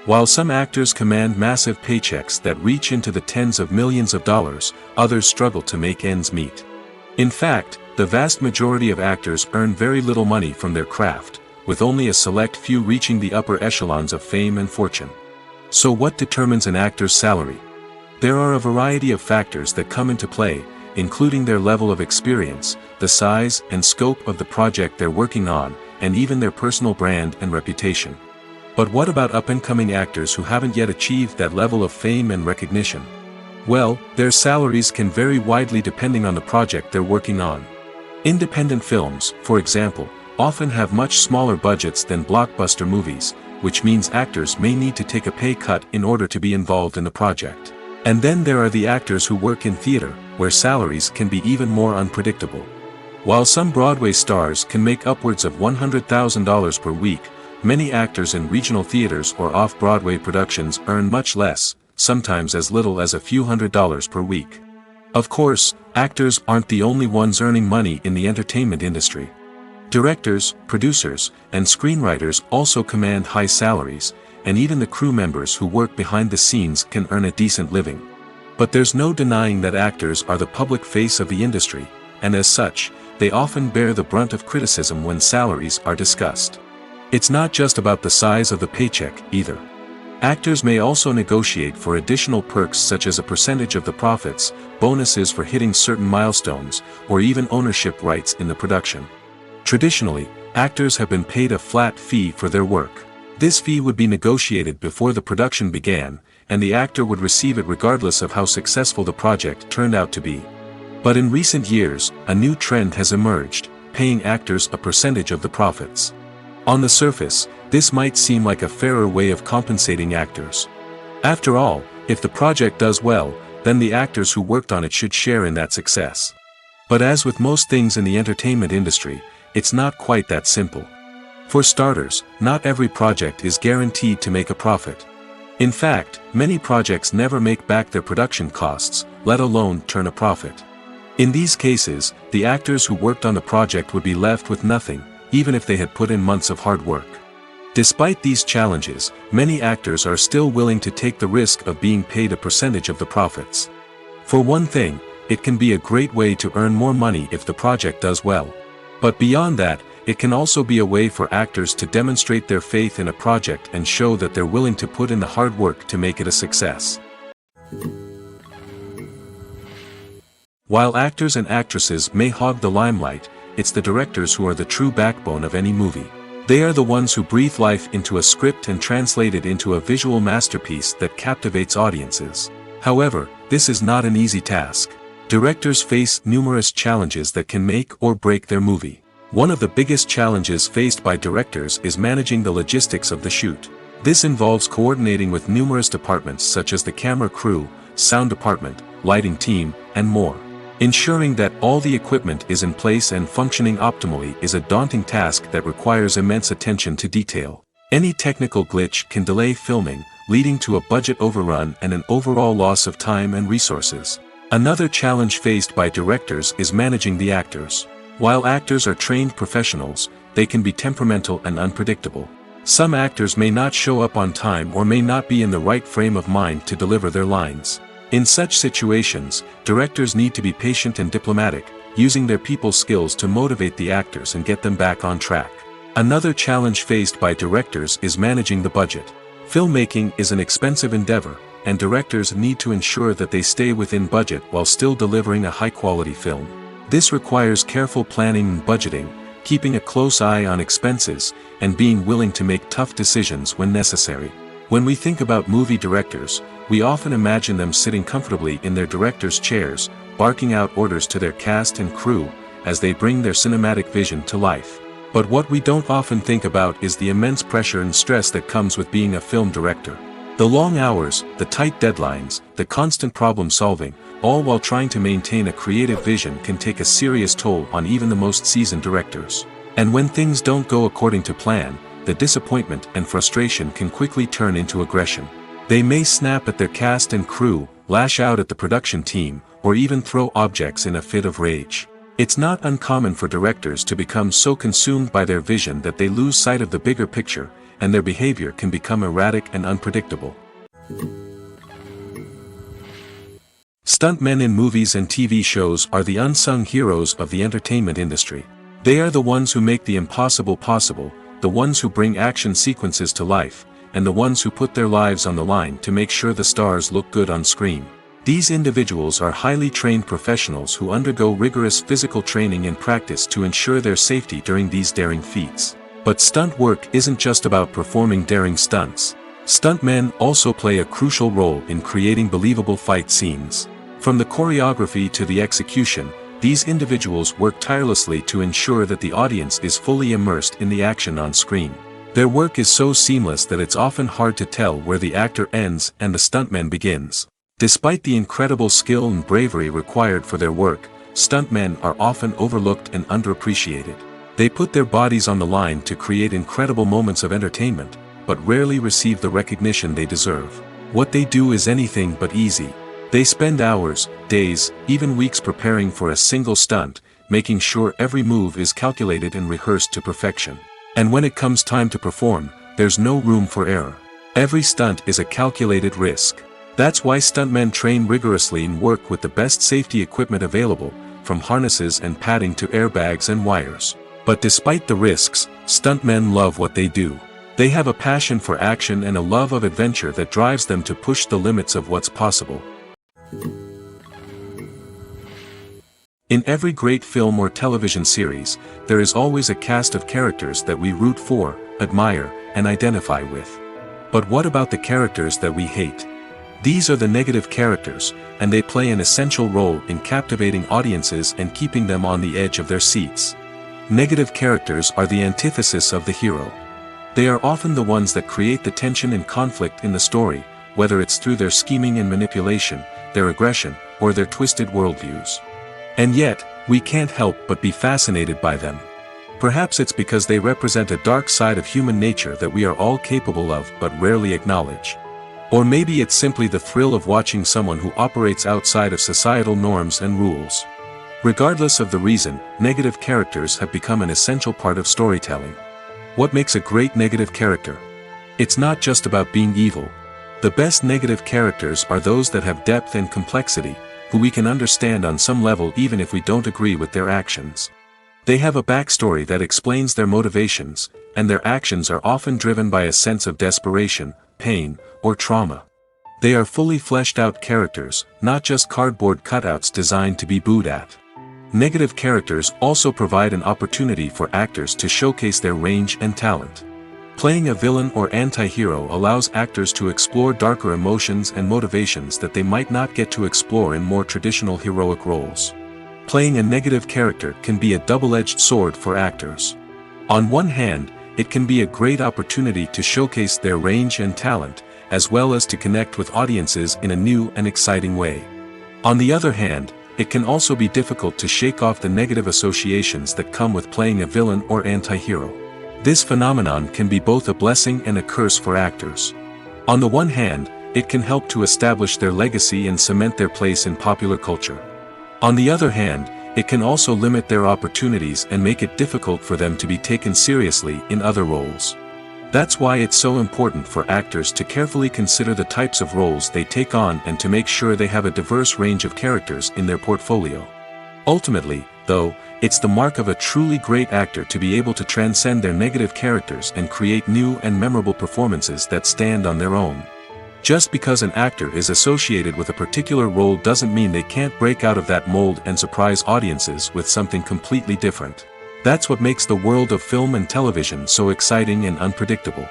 While some actors command massive paychecks that reach into the tens of millions of dollars, others struggle to make ends meet. In fact, the vast majority of actors earn very little money from their craft, with only a select few reaching the upper echelons of fame and fortune. So what determines an actor's salary? There are a variety of factors that come into play, including their level of experience, the size and scope of the project they're working on, and even their personal brand and reputation. But what about up-and-coming actors who haven't yet achieved that level of fame and recognition? Well, their salaries can vary widely depending on the project they're working on. Independent films, for example, often have much smaller budgets than blockbuster movies, which means actors may need to take a pay cut in order to be involved in the project. And then there are the actors who work in theater, where salaries can be even more unpredictable. While some Broadway stars can make upwards of $100,000 per week, many actors in regional theaters or off-Broadway productions earn much less, sometimes as little as a few $100s per week. Of course, actors aren't the only ones earning money in the entertainment industry. Directors, producers, and screenwriters also command high salaries, and even the crew members who work behind the scenes can earn a decent living. But there's no denying that actors are the public face of the industry, and as such, they often bear the brunt of criticism when salaries are discussed. It's not just about the size of the paycheck, either. Actors may also negotiate for additional perks such as a percentage of the profits, bonuses for hitting certain milestones, or even ownership rights in the production. Traditionally, actors have been paid a flat fee for their work. This fee would be negotiated before the production began, and the actor would receive it regardless of how successful the project turned out to be. But in recent years, a new trend has emerged, paying actors a percentage of the profits. On the surface, this might seem like a fairer way of compensating actors. After all, if the project does well, then the actors who worked on it should share in that success. But as with most things in the entertainment industry, it's not quite that simple. For starters, not every project is guaranteed to make a profit. In fact, many projects never make back their production costs, let alone turn a profit. In these cases, the actors who worked on the project would be left with nothing, even if they had put in months of hard work. Despite these challenges, many actors are still willing to take the risk of being paid a percentage of the profits. For one thing, it can be a great way to earn more money if the project does well. But beyond that, it can also be a way for actors to demonstrate their faith in a project and show that they're willing to put in the hard work to make it a success. While actors and actresses may hog the limelight, it's the directors who are the true backbone of any movie. They are the ones who breathe life into a script and translate it into a visual masterpiece that captivates audiences. However, this is not an easy task. Directors face numerous challenges that can make or break their movie. One of the biggest challenges faced by directors is managing the logistics of the shoot. This involves coordinating with numerous departments such as the camera crew, sound department, lighting team, and more. Ensuring that all the equipment is in place and functioning optimally is a daunting task that requires immense attention to detail. Any technical glitch can delay filming, leading to a budget overrun and an overall loss of time and resources. Another challenge faced by directors is managing the actors. While actors are trained professionals, they can be temperamental and unpredictable. Some actors may not show up on time or may not be in the right frame of mind to deliver their lines. In such situations, directors need to be patient and diplomatic, using their people skills to motivate the actors and get them back on track. Another challenge faced by directors is managing the budget. Filmmaking is an expensive endeavor, and directors need to ensure that they stay within budget while still delivering a high-quality film. This requires careful planning and budgeting, keeping a close eye on expenses, and being willing to make tough decisions when necessary. When we think about movie directors, we often imagine them sitting comfortably in their director's chairs, barking out orders to their cast and crew, as they bring their cinematic vision to life. But what we don't often think about is the immense pressure and stress that comes with being a film director. The long hours, the tight deadlines, the constant problem solving, all while trying to maintain a creative vision can take a serious toll on even the most seasoned directors. And when things don't go according to plan, the disappointment and frustration can quickly turn into aggression. They may snap at their cast and crew, lash out at the production team, or even throw objects in a fit of rage. It's not uncommon for directors to become so consumed by their vision that they lose sight of the bigger picture, and their behavior can become erratic and unpredictable. Stuntmen in movies and TV shows are the unsung heroes of the entertainment industry. They are the ones who make the impossible possible, the ones who bring action sequences to life, and the ones who put their lives on the line to make sure the stars look good on screen. These individuals are highly trained professionals who undergo rigorous physical training and practice to ensure their safety during these daring feats. But stunt work isn't just about performing daring stunts. Stuntmen also play a crucial role in creating believable fight scenes. From the choreography to the execution, these individuals work tirelessly to ensure that the audience is fully immersed in the action on screen. Their work is so seamless that it's often hard to tell where the actor ends and the stuntman begins. Despite the incredible skill and bravery required for their work, stuntmen are often overlooked and underappreciated. They put their bodies on the line to create incredible moments of entertainment, but rarely receive the recognition they deserve. What they do is anything but easy. They spend hours, days, even weeks preparing for a single stunt, making sure every move is calculated and rehearsed to perfection. And when it comes time to perform, there's no room for error. Every stunt is a calculated risk. That's why stuntmen train rigorously and work with the best safety equipment available, from harnesses and padding to airbags and wires. But despite the risks, stuntmen love what they do. They have a passion for action and a love of adventure that drives them to push the limits of what's possible. In every great film or television series, there is always a cast of characters that we root for, admire, and identify with. But what about the characters that we hate? These are the negative characters, and they play an essential role in captivating audiences and keeping them on the edge of their seats. Negative characters are the antithesis of the hero. They are often the ones that create the tension and conflict in the story, whether it's through their scheming and manipulation, their aggression, or their twisted worldviews. And yet, we can't help but be fascinated by them. Perhaps it's because they represent a dark side of human nature that we are all capable of but rarely acknowledge. Or maybe it's simply the thrill of watching someone who operates outside of societal norms and rules. Regardless of the reason, negative characters have become an essential part of storytelling. What makes a great negative character? It's not just about being evil. The best negative characters are those that have depth and complexity, who we can understand on some level even if we don't agree with their actions. They have a backstory that explains their motivations, and their actions are often driven by a sense of desperation, pain, or trauma. They are fully fleshed out characters, not just cardboard cutouts designed to be booed at. Negative characters also provide an opportunity for actors to showcase their range and talent. Playing a villain or anti-hero allows actors to explore darker emotions and motivations that they might not get to explore in more traditional heroic roles. Playing a negative character can be a double-edged sword for actors. On one hand, it can be a great opportunity to showcase their range and talent, as well as to connect with audiences in a new and exciting way. On the other hand, it can also be difficult to shake off the negative associations that come with playing a villain or anti-hero. This phenomenon can be both a blessing and a curse for actors. On the one hand, it can help to establish their legacy and cement their place in popular culture. On the other hand, it can also limit their opportunities and make it difficult for them to be taken seriously in other roles. That's why it's so important for actors to carefully consider the types of roles they take on and to make sure they have a diverse range of characters in their portfolio. Ultimately, though, it's the mark of a truly great actor to be able to transcend their negative characters and create new and memorable performances that stand on their own. Just because an actor is associated with a particular role doesn't mean they can't break out of that mold and surprise audiences with something completely different. That's what makes the world of film and television so exciting and unpredictable.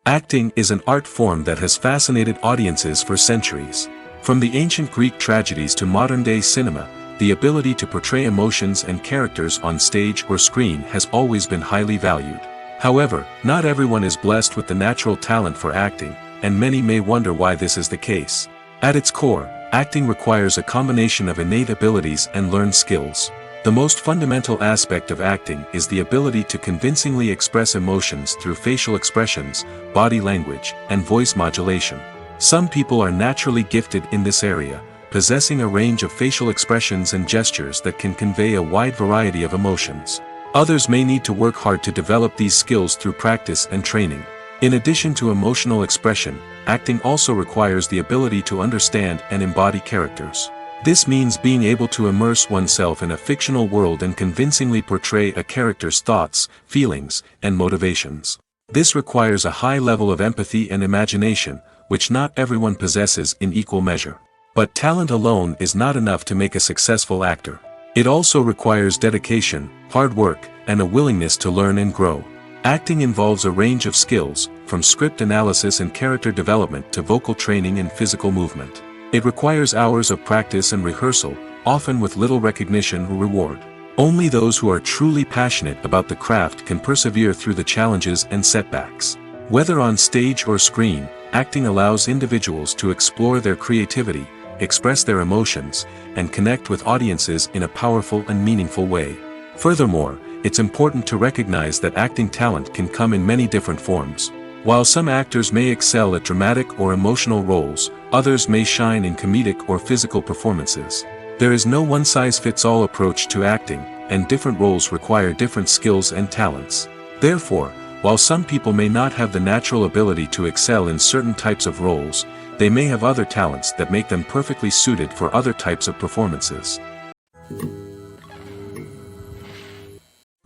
Acting is an art form that has fascinated audiences for centuries. From the ancient Greek tragedies to modern-day cinema, the ability to portray emotions and characters on stage or screen has always been highly valued. However, not everyone is blessed with the natural talent for acting, and many may wonder why this is the case. At its core, acting requires a combination of innate abilities and learned skills. The most fundamental aspect of acting is the ability to convincingly express emotions through facial expressions, body language, and voice modulation. Some people are naturally gifted in this area, possessing a range of facial expressions and gestures that can convey a wide variety of emotions. Others may need to work hard to develop these skills through practice and training. In addition to emotional expression, acting also requires the ability to understand and embody characters. This means being able to immerse oneself in a fictional world and convincingly portray a character's thoughts, feelings, and motivations. This requires a high level of empathy and imagination, which not everyone possesses in equal measure. But talent alone is not enough to make a successful actor. It also requires dedication, hard work, and a willingness to learn and grow. Acting involves a range of skills, from script analysis and character development to vocal training and physical movement. It requires hours of practice and rehearsal, often with little recognition or reward. Only those who are truly passionate about the craft can persevere through the challenges and setbacks. Whether on stage or screen, acting allows individuals to explore their creativity, express their emotions, and connect with audiences in a powerful and meaningful way. Furthermore, it's important to recognize that acting talent can come in many different forms. While some actors may excel at dramatic or emotional roles, others may shine in comedic or physical performances. There is no one-size-fits-all approach to acting, and different roles require different skills and talents. Therefore, while some people may not have the natural ability to excel in certain types of roles, they may have other talents that make them perfectly suited for other types of performances.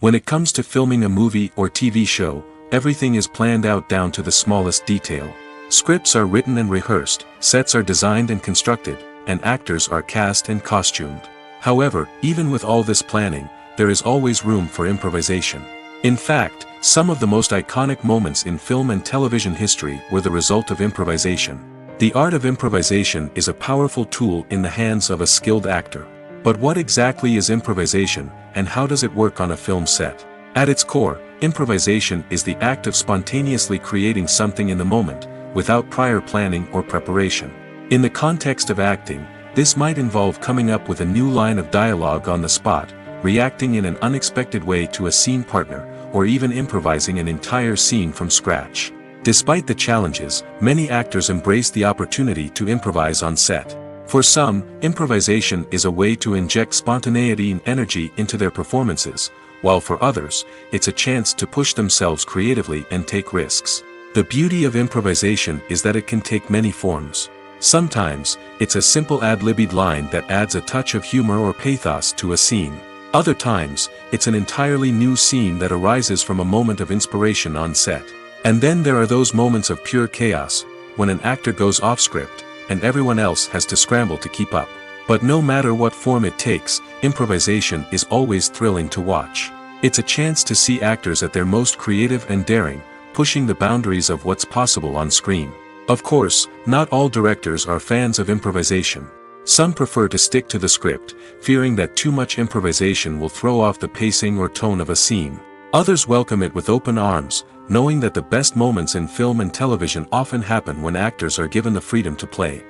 When it comes to filming a movie or TV show, everything is planned out down to the smallest detail. Scripts are written and rehearsed, sets are designed and constructed, and actors are cast and costumed. However, even with all this planning, there is always room for improvisation. In fact, some of the most iconic moments in film and television history were the result of improvisation. The art of improvisation is a powerful tool in the hands of a skilled actor. But what exactly is improvisation, and how does it work on a film set? At its core, improvisation is the act of spontaneously creating something in the moment, without prior planning or preparation. In the context of acting, this might involve coming up with a new line of dialogue on the spot, reacting in an unexpected way to a scene partner, or even improvising an entire scene from scratch. Despite the challenges, many actors embrace the opportunity to improvise on set. For some, improvisation is a way to inject spontaneity and energy into their performances, while for others, it's a chance to push themselves creatively and take risks. The beauty of improvisation is that it can take many forms. Sometimes, it's a simple ad-libbed line that adds a touch of humor or pathos to a scene. Other times, it's an entirely new scene that arises from a moment of inspiration on set. And then there are those moments of pure chaos, when an actor goes off script, and everyone else has to scramble to keep up. But no matter what form it takes, improvisation is always thrilling to watch. It's a chance to see actors at their most creative and daring, pushing the boundaries of what's possible on screen. Of course, not all directors are fans of improvisation. Some prefer to stick to the script, fearing that too much improvisation will throw off the pacing or tone of a scene. Others welcome it with open arms, knowing that the best moments in film and television often happen when actors are given the freedom to play.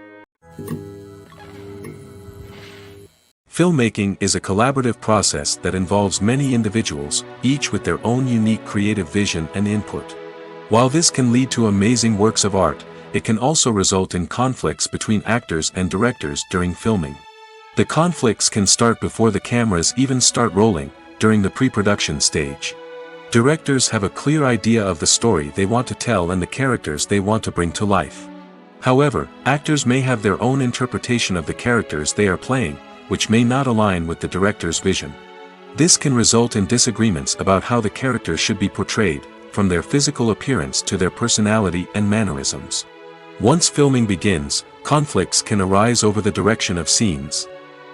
Filmmaking is a collaborative process that involves many individuals, each with their own unique creative vision and input. While this can lead to amazing works of art, it can also result in conflicts between actors and directors during filming. The conflicts can start before the cameras even start rolling, during the pre-production stage. Directors have a clear idea of the story they want to tell and the characters they want to bring to life. However, actors may have their own interpretation of the characters they are playing, which may not align with the director's vision. This can result in disagreements about how the characters should be portrayed, from their physical appearance to their personality and mannerisms. Once filming begins, conflicts can arise over the direction of scenes.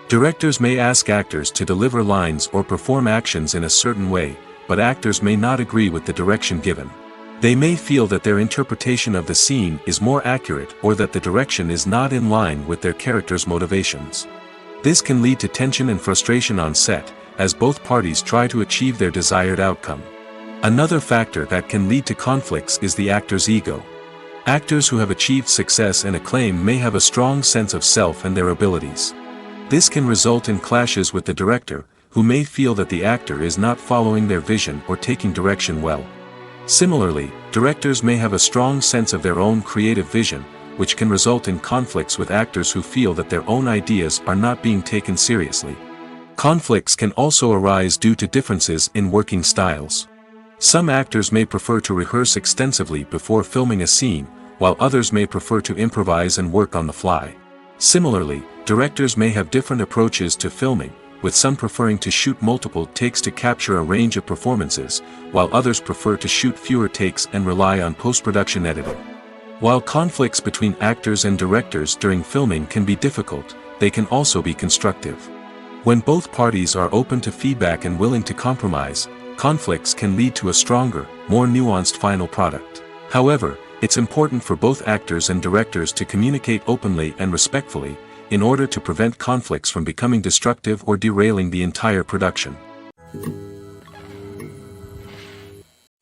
Directors may ask actors to deliver lines or perform actions in a certain way, but actors may not agree with the direction given. They may feel that their interpretation of the scene is more accurate or that the direction is not in line with their character's motivations. This can lead to tension and frustration on set, as both parties try to achieve their desired outcome. Another factor that can lead to conflicts is the actor's ego. Actors who have achieved success and acclaim may have a strong sense of self and their abilities. This can result in clashes with the director, who may feel that the actor is not following their vision or taking direction well. Similarly, directors may have a strong sense of their own creative vision, which can result in conflicts with actors who feel that their own ideas are not being taken seriously. Conflicts can also arise due to differences in working styles. Some actors may prefer to rehearse extensively before filming a scene, while others may prefer to improvise and work on the fly. Similarly, directors may have different approaches to filming, with some preferring to shoot multiple takes to capture a range of performances, while others prefer to shoot fewer takes and rely on post-production editing. While conflicts between actors and directors during filming can be difficult, they can also be constructive. When both parties are open to feedback and willing to compromise, conflicts can lead to a stronger, more nuanced final product. However, it's important for both actors and directors to communicate openly and respectfully, in order to prevent conflicts from becoming destructive or derailing the entire production.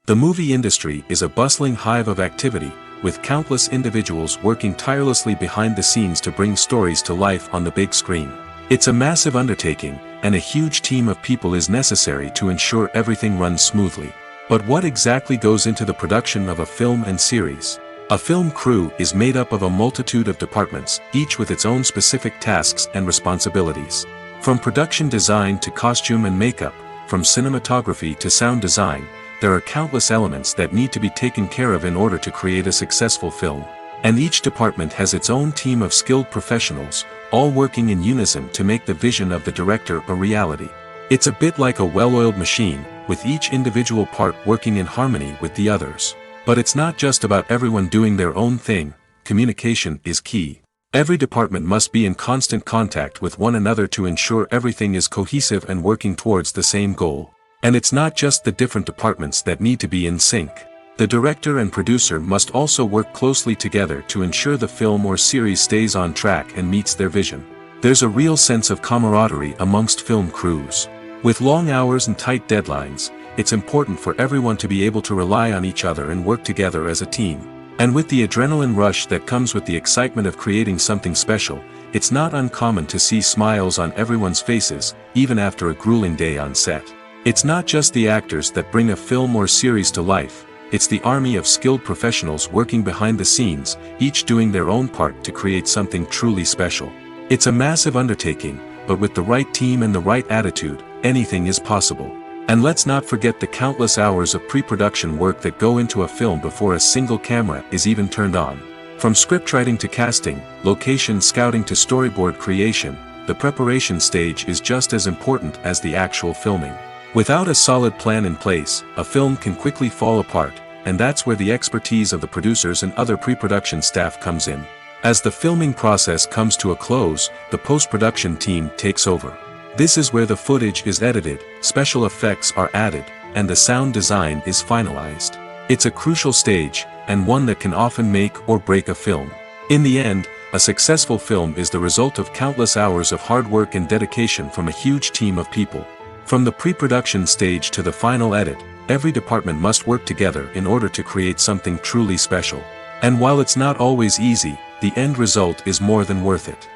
The movie industry is a bustling hive of activity, with countless individuals working tirelessly behind the scenes to bring stories to life on the big screen. It's a massive undertaking, and a huge team of people is necessary to ensure everything runs smoothly. But what exactly goes into the production of a film and series? A film crew is made up of a multitude of departments, each with its own specific tasks and responsibilities. From production design to costume and makeup, from cinematography to sound design, there are countless elements that need to be taken care of in order to create a successful film. And each department has its own team of skilled professionals, all working in unison to make the vision of the director a reality. It's a bit like a well-oiled machine, with each individual part working in harmony with the others. But it's not just about everyone doing their own thing. Communication is key. Every department must be in constant contact with one another to ensure everything is cohesive and working towards the same goal. And it's not just the different departments that need to be in sync. The director and producer must also work closely together to ensure the film or series stays on track and meets their vision. There's a real sense of camaraderie amongst film crews. With long hours and tight deadlines, it's important for everyone to be able to rely on each other and work together as a team. And with the adrenaline rush that comes with the excitement of creating something special, it's not uncommon to see smiles on everyone's faces, even after a grueling day on set. It's not just the actors that bring a film or series to life, it's the army of skilled professionals working behind the scenes, each doing their own part to create something truly special. It's a massive undertaking, but with the right team and the right attitude, anything is possible. And let's not forget the countless hours of pre-production work that go into a film before a single camera is even turned on. From scriptwriting to casting, location scouting to storyboard creation, the preparation stage is just as important as the actual filming. Without a solid plan in place, a film can quickly fall apart, and that's where the expertise of the producers and other pre-production staff comes in. As the filming process comes to a close, the post-production team takes over. This is where the footage is edited, special effects are added, and the sound design is finalized. It's a crucial stage, and one that can often make or break a film. In the end, a successful film is the result of countless hours of hard work and dedication from a huge team of people. From the pre-production stage to the final edit, every department must work together in order to create something truly special. And while it's not always easy, the end result is more than worth it.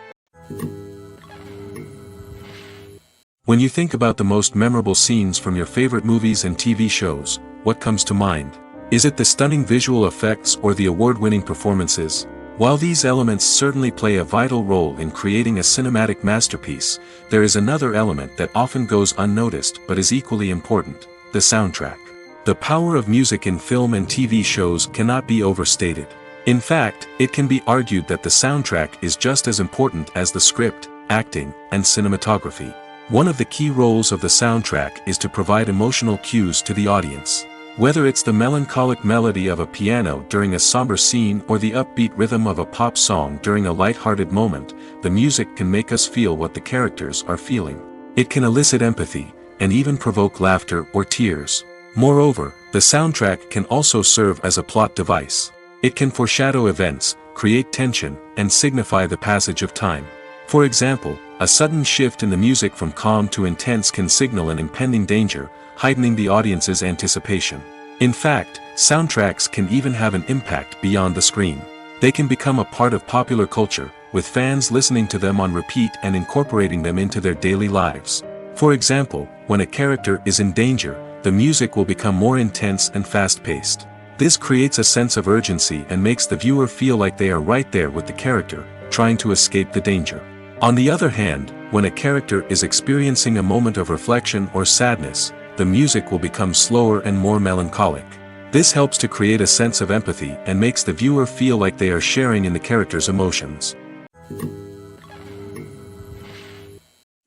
When you think about the most memorable scenes from your favorite movies and TV shows, what comes to mind? Is it the stunning visual effects or the award-winning performances? While these elements certainly play a vital role in creating a cinematic masterpiece, there is another element that often goes unnoticed but is equally important: the soundtrack. The power of music in film and TV shows cannot be overstated. In fact, it can be argued that the soundtrack is just as important as the script, acting, and cinematography. One of the key roles of the soundtrack is to provide emotional cues to the audience. Whether it's the melancholic melody of a piano during a somber scene or the upbeat rhythm of a pop song during a light-hearted moment, the music can make us feel what the characters are feeling. It can elicit empathy, and even provoke laughter or tears. Moreover, the soundtrack can also serve as a plot device. It can foreshadow events, create tension, and signify the passage of time. For example, a sudden shift in the music from calm to intense can signal an impending danger, heightening the audience's anticipation. In fact, soundtracks can even have an impact beyond the screen. They can become a part of popular culture, with fans listening to them on repeat and incorporating them into their daily lives. For example, when a character is in danger, the music will become more intense and fast-paced. This creates a sense of urgency and makes the viewer feel like they are right there with the character, trying to escape the danger. On the other hand, when a character is experiencing a moment of reflection or sadness, the music will become slower and more melancholic. This helps to create a sense of empathy and makes the viewer feel like they are sharing in the character's emotions.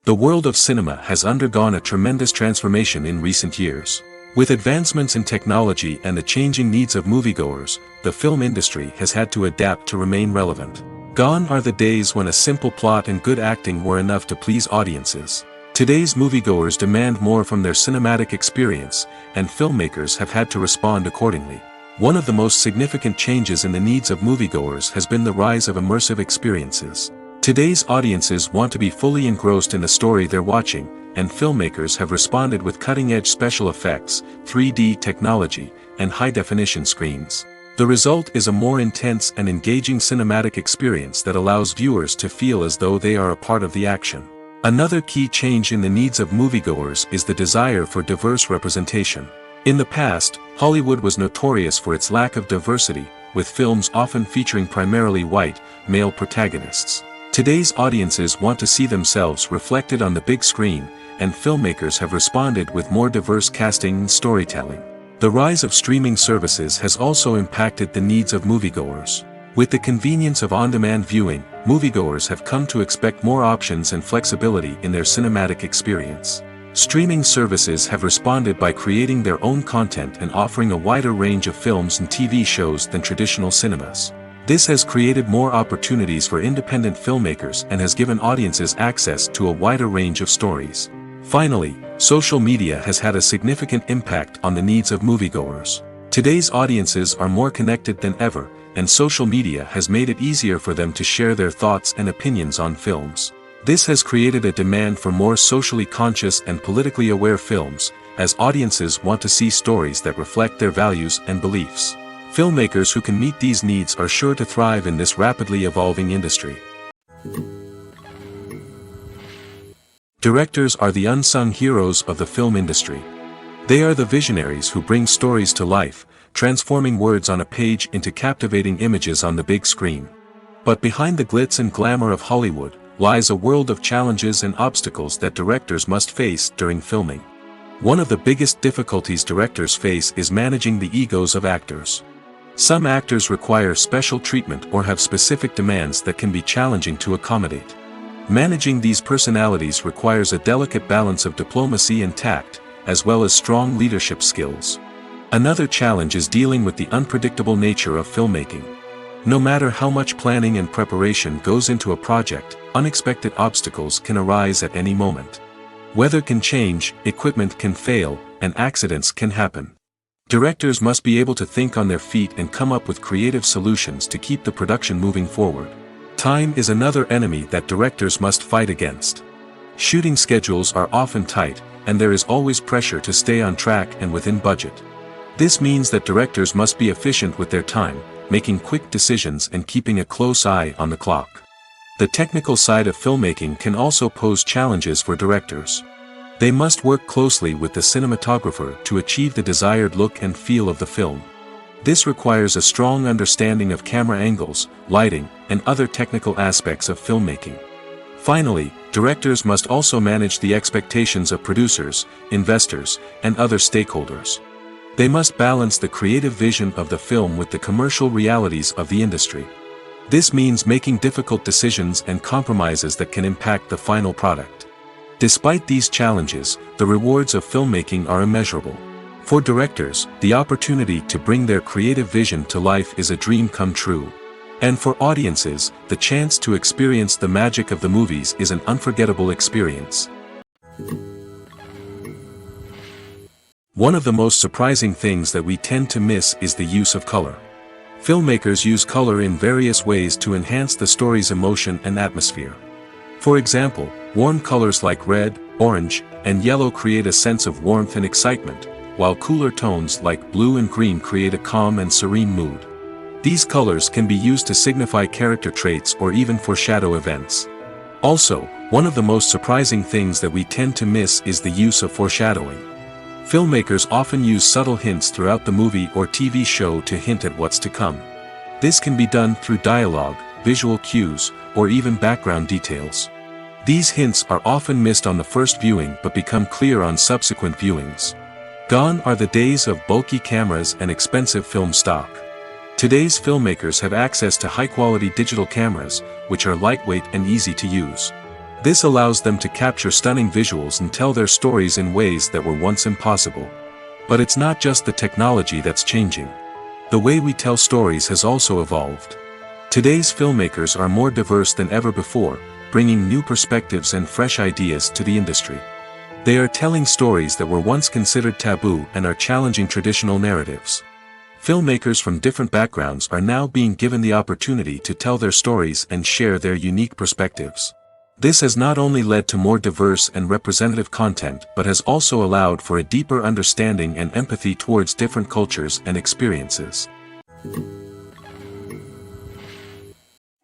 The world of cinema has undergone a tremendous transformation in recent years. With advancements in technology and the changing needs of moviegoers, the film industry has had to adapt to remain relevant. Gone are the days when a simple plot and good acting were enough to please audiences. Today's moviegoers demand more from their cinematic experience, and filmmakers have had to respond accordingly. One of the most significant changes in the needs of moviegoers has been the rise of immersive experiences. Today's audiences want to be fully engrossed in the story they're watching, and filmmakers have responded with cutting-edge special effects, 3D technology, and high-definition screens. The result is a more intense and engaging cinematic experience that allows viewers to feel as though they are a part of the action. Another key change in the needs of moviegoers is the desire for diverse representation. In the past, Hollywood was notorious for its lack of diversity, with films often featuring primarily white, male protagonists. Today's audiences want to see themselves reflected on the big screen, and filmmakers have responded with more diverse casting and storytelling. The rise of streaming services has also impacted the needs of moviegoers. With the convenience of on-demand viewing, moviegoers have come to expect more options and flexibility in their cinematic experience. Streaming services have responded by creating their own content and offering a wider range of films and TV shows than traditional cinemas. This has created more opportunities for independent filmmakers and has given audiences access to a wider range of stories. Finally, social media has had a significant impact on the needs of moviegoers. Today's audiences are more connected than ever, and social media has made it easier for them to share their thoughts and opinions on films. This has created a demand for more socially conscious and politically aware films, as audiences want to see stories that reflect their values and beliefs. Filmmakers who can meet these needs are sure to thrive in this rapidly evolving industry. Directors are the unsung heroes of the film industry. They are the visionaries who bring stories to life, transforming words on a page into captivating images on the big screen. But behind the glitz and glamour of Hollywood lies a world of challenges and obstacles that directors must face during filming. One of the biggest difficulties directors face is managing the egos of actors. Some actors require special treatment or have specific demands that can be challenging to accommodate. Managing these personalities requires a delicate balance of diplomacy and tact, as well as strong leadership skills. Another challenge is dealing with the unpredictable nature of filmmaking. No matter how much planning and preparation goes into a project, unexpected obstacles can arise at any moment. Weather can change, equipment can fail, and accidents can happen. Directors must be able to think on their feet and come up with creative solutions to keep the production moving forward. Time is another enemy that directors must fight against. Shooting schedules are often tight, and there is always pressure to stay on track and within budget. This means that directors must be efficient with their time, making quick decisions and keeping a close eye on the clock. The technical side of filmmaking can also pose challenges for directors. They must work closely with the cinematographer to achieve the desired look and feel of the film. This requires a strong understanding of camera angles, lighting, and other technical aspects of filmmaking. Finally, directors must also manage the expectations of producers, investors, and other stakeholders. They must balance the creative vision of the film with the commercial realities of the industry. This means making difficult decisions and compromises that can impact the final product. Despite these challenges, the rewards of filmmaking are immeasurable. For directors, the opportunity to bring their creative vision to life is a dream come true. And for audiences, the chance to experience the magic of the movies is an unforgettable experience. One of the most surprising things that we tend to miss is the use of color. Filmmakers use color in various ways to enhance the story's emotion and atmosphere. For example, warm colors like red, orange, and yellow create a sense of warmth and excitement, while cooler tones like blue and green create a calm and serene mood. These colors can be used to signify character traits or even foreshadow events. Also, one of the most surprising things that we tend to miss is the use of foreshadowing. Filmmakers often use subtle hints throughout the movie or TV show to hint at what's to come. This can be done through dialogue, visual cues, or even background details. These hints are often missed on the first viewing but become clear on subsequent viewings. Gone are the days of bulky cameras and expensive film stock. Today's filmmakers have access to high-quality digital cameras, which are lightweight and easy to use. This allows them to capture stunning visuals and tell their stories in ways that were once impossible. But it's not just the technology that's changing. The way we tell stories has also evolved. Today's filmmakers are more diverse than ever before, bringing new perspectives and fresh ideas to the industry. They are telling stories that were once considered taboo and are challenging traditional narratives. Filmmakers from different backgrounds are now being given the opportunity to tell their stories and share their unique perspectives. This has not only led to more diverse and representative content but has also allowed for a deeper understanding and empathy towards different cultures and experiences.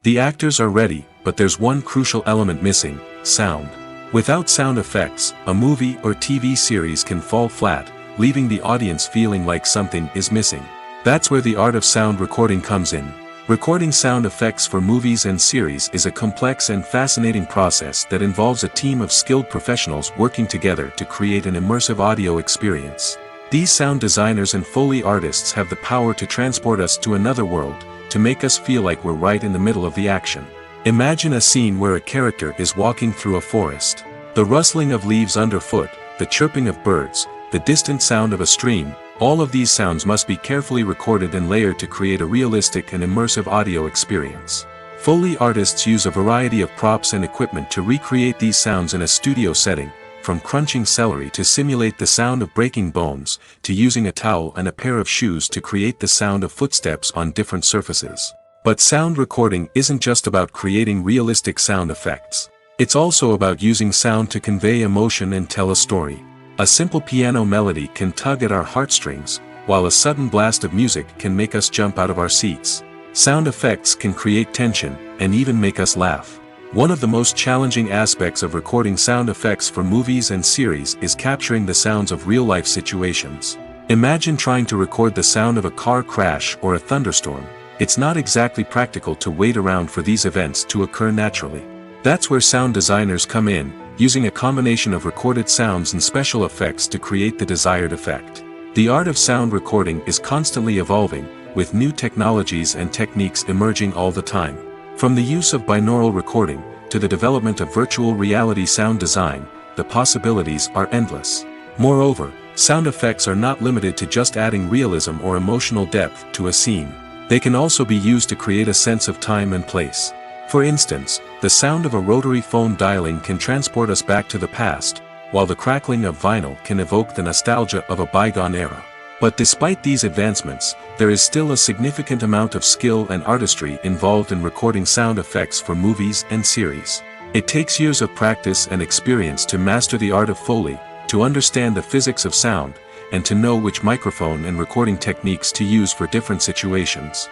The actors are ready, but there's one crucial element missing: sound. Without sound effects, a movie or TV series can fall flat, leaving the audience feeling like something is missing. That's where the art of sound recording comes in. Recording sound effects for movies and series is a complex and fascinating process that involves a team of skilled professionals working together to create an immersive audio experience. These sound designers and Foley artists have the power to transport us to another world, to make us feel like we're right in the middle of the action. Imagine a scene where a character is walking through a forest. The rustling of leaves underfoot, the chirping of birds, the distant sound of a stream, all of these sounds must be carefully recorded and layered to create a realistic and immersive audio experience. Foley artists use a variety of props and equipment to recreate these sounds in a studio setting, from crunching celery to simulate the sound of breaking bones, to using a towel and a pair of shoes to create the sound of footsteps on different surfaces. But sound recording isn't just about creating realistic sound effects. It's also about using sound to convey emotion and tell a story. A simple piano melody can tug at our heartstrings, while a sudden blast of music can make us jump out of our seats. Sound effects can create tension, and even make us laugh. One of the most challenging aspects of recording sound effects for movies and series is capturing the sounds of real-life situations. Imagine trying to record the sound of a car crash or a thunderstorm. It's not exactly practical to wait around for these events to occur naturally. That's where sound designers come in, using a combination of recorded sounds and special effects to create the desired effect. The art of sound recording is constantly evolving, with new technologies and techniques emerging all the time. From the use of binaural recording, to the development of virtual reality sound design, the possibilities are endless. Moreover, sound effects are not limited to just adding realism or emotional depth to a scene. They can also be used to create a sense of time and place. For instance, the sound of a rotary phone dialing can transport us back to the past, while the crackling of vinyl can evoke the nostalgia of a bygone era. But despite these advancements, there is still a significant amount of skill and artistry involved in recording sound effects for movies and series. It takes years of practice and experience to master the art of Foley, to understand the physics of sound, and to know which microphone and recording techniques to use for different situations.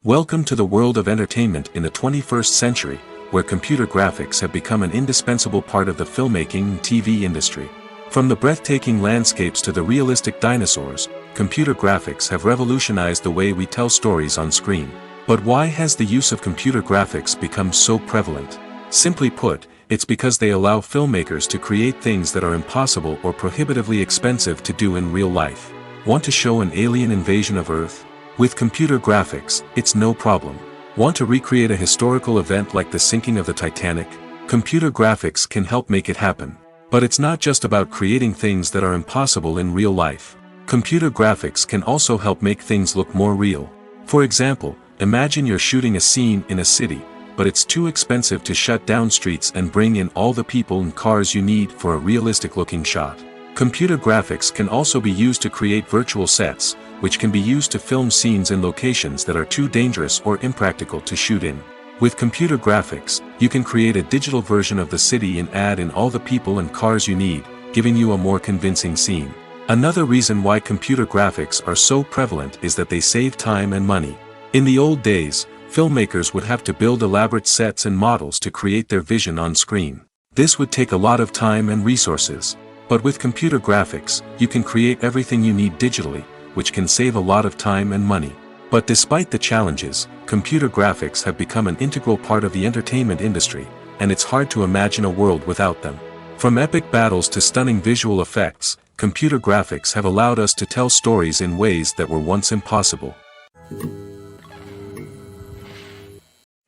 Welcome to the world of entertainment in the 21st century, where computer graphics have become an indispensable part of the filmmaking and TV industry. From the breathtaking landscapes to the realistic dinosaurs, computer graphics have revolutionized the way we tell stories on screen. But why has the use of computer graphics become so prevalent? Simply put, it's because they allow filmmakers to create things that are impossible or prohibitively expensive to do in real life. Want to show an alien invasion of Earth? With computer graphics, it's no problem. Want to recreate a historical event like the sinking of the Titanic? Computer graphics can help make it happen. But it's not just about creating things that are impossible in real life. Computer graphics can also help make things look more real. For example, imagine you're shooting a scene in a city, but it's too expensive to shut down streets and bring in all the people and cars you need for a realistic-looking shot. Computer graphics can also be used to create virtual sets, which can be used to film scenes in locations that are too dangerous or impractical to shoot in. With computer graphics, you can create a digital version of the city and add in all the people and cars you need, giving you a more convincing scene. Another reason why computer graphics are so prevalent is that they save time and money. In the old days, filmmakers would have to build elaborate sets and models to create their vision on screen. This would take a lot of time and resources. But with computer graphics, you can create everything you need digitally, which can save a lot of time and money. But despite the challenges, computer graphics have become an integral part of the entertainment industry, and it's hard to imagine a world without them. From epic battles to stunning visual effects, computer graphics have allowed us to tell stories in ways that were once impossible.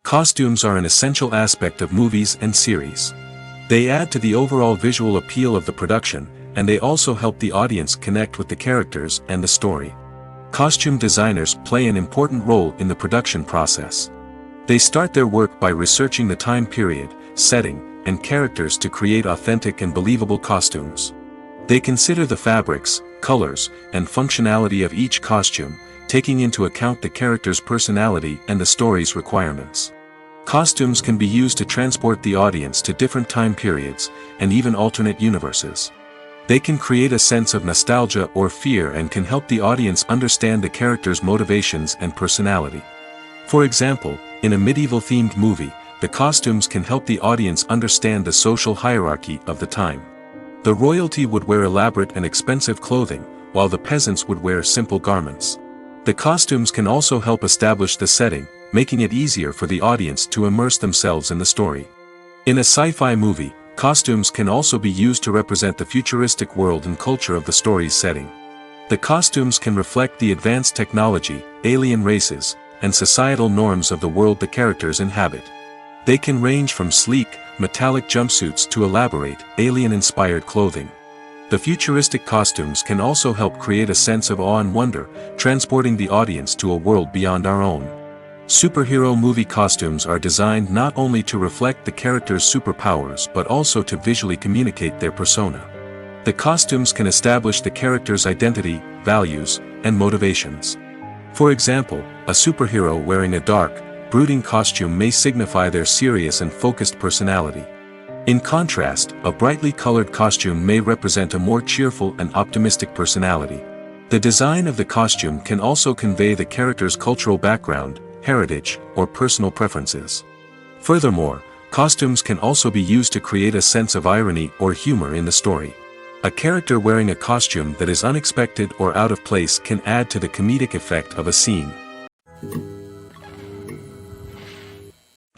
Costumes are an essential aspect of movies and series. They add to the overall visual appeal of the production, and they also help the audience connect with the characters and the story. Costume designers play an important role in the production process. They start their work by researching the time period, setting, and characters to create authentic and believable costumes. They consider the fabrics, colors, and functionality of each costume, taking into account the character's personality and the story's requirements. Costumes can be used to transport the audience to different time periods, and even alternate universes. They can create a sense of nostalgia or fear and can help the audience understand the character's motivations and personality. For example, in a medieval-themed movie, the costumes can help the audience understand the social hierarchy of the time. The royalty would wear elaborate and expensive clothing, while the peasants would wear simple garments. The costumes can also help establish the setting, making it easier for the audience to immerse themselves in the story. In a sci-fi movie, costumes can also be used to represent the futuristic world and culture of the story's setting. The costumes can reflect the advanced technology, alien races, and societal norms of the world the characters inhabit. They can range from sleek, metallic jumpsuits to elaborate, alien-inspired clothing. The futuristic costumes can also help create a sense of awe and wonder, transporting the audience to a world beyond our own. Superhero movie costumes are designed not only to reflect the character's superpowers but also to visually communicate their persona. The costumes can establish the character's identity, values, and motivations. For example, a superhero wearing a dark, brooding costume may signify their serious and focused personality. In contrast, a brightly colored costume may represent a more cheerful and optimistic personality. The design of the costume can also convey the character's cultural background, heritage, or personal preferences. Furthermore, costumes can also be used to create a sense of irony or humor in the story. A character wearing a costume that is unexpected or out of place can add to the comedic effect of a scene.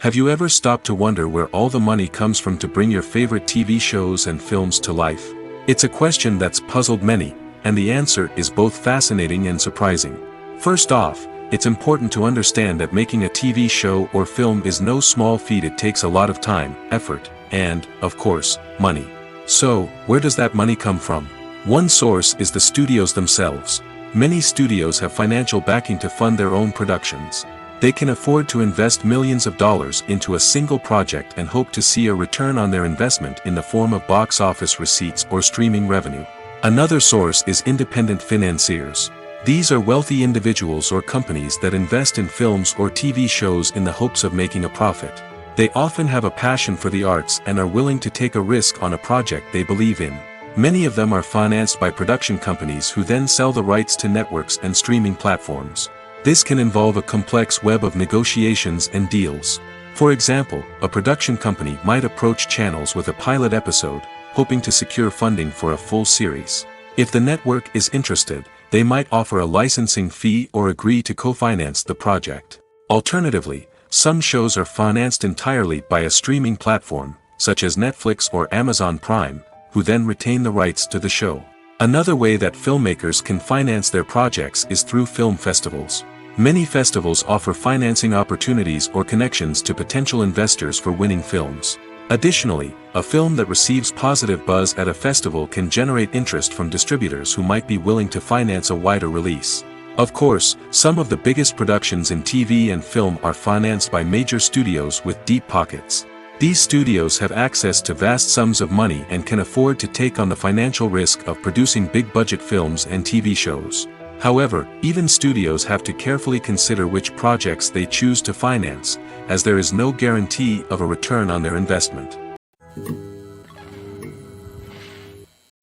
Have you ever stopped to wonder where all the money comes from to bring your favorite TV shows and films to life? It's a question that's puzzled many, and the answer is both fascinating and surprising. First off, it's important to understand that making a TV show or film is no small feat. It takes a lot of time, effort, and, of course, money. So, where does that money come from? One source is the studios themselves. Many studios have financial backing to fund their own productions. They can afford to invest millions of dollars into a single project and hope to see a return on their investment in the form of box office receipts or streaming revenue. Another source is independent financiers. These are wealthy individuals or companies that invest in films or TV shows in the hopes of making a profit. They often have a passion for the arts and are willing to take a risk on a project they believe in. Many of them are financed by production companies who then sell the rights to networks and streaming platforms. This can involve a complex web of negotiations and deals. For example, a production company might approach channels with a pilot episode, hoping to secure funding for a full series. If the network is interested, they might offer a licensing fee or agree to co-finance the project. Alternatively, some shows are financed entirely by a streaming platform, such as Netflix or Amazon Prime, who then retain the rights to the show. Another way that filmmakers can finance their projects is through film festivals. Many festivals offer financing opportunities or connections to potential investors for winning films. Additionally, a film that receives positive buzz at a festival can generate interest from distributors who might be willing to finance a wider release. Of course, some of the biggest productions in TV and film are financed by major studios with deep pockets. These studios have access to vast sums of money and can afford to take on the financial risk of producing big-budget films and TV shows. However, even studios have to carefully consider which projects they choose to finance, as there is no guarantee of a return on their investment.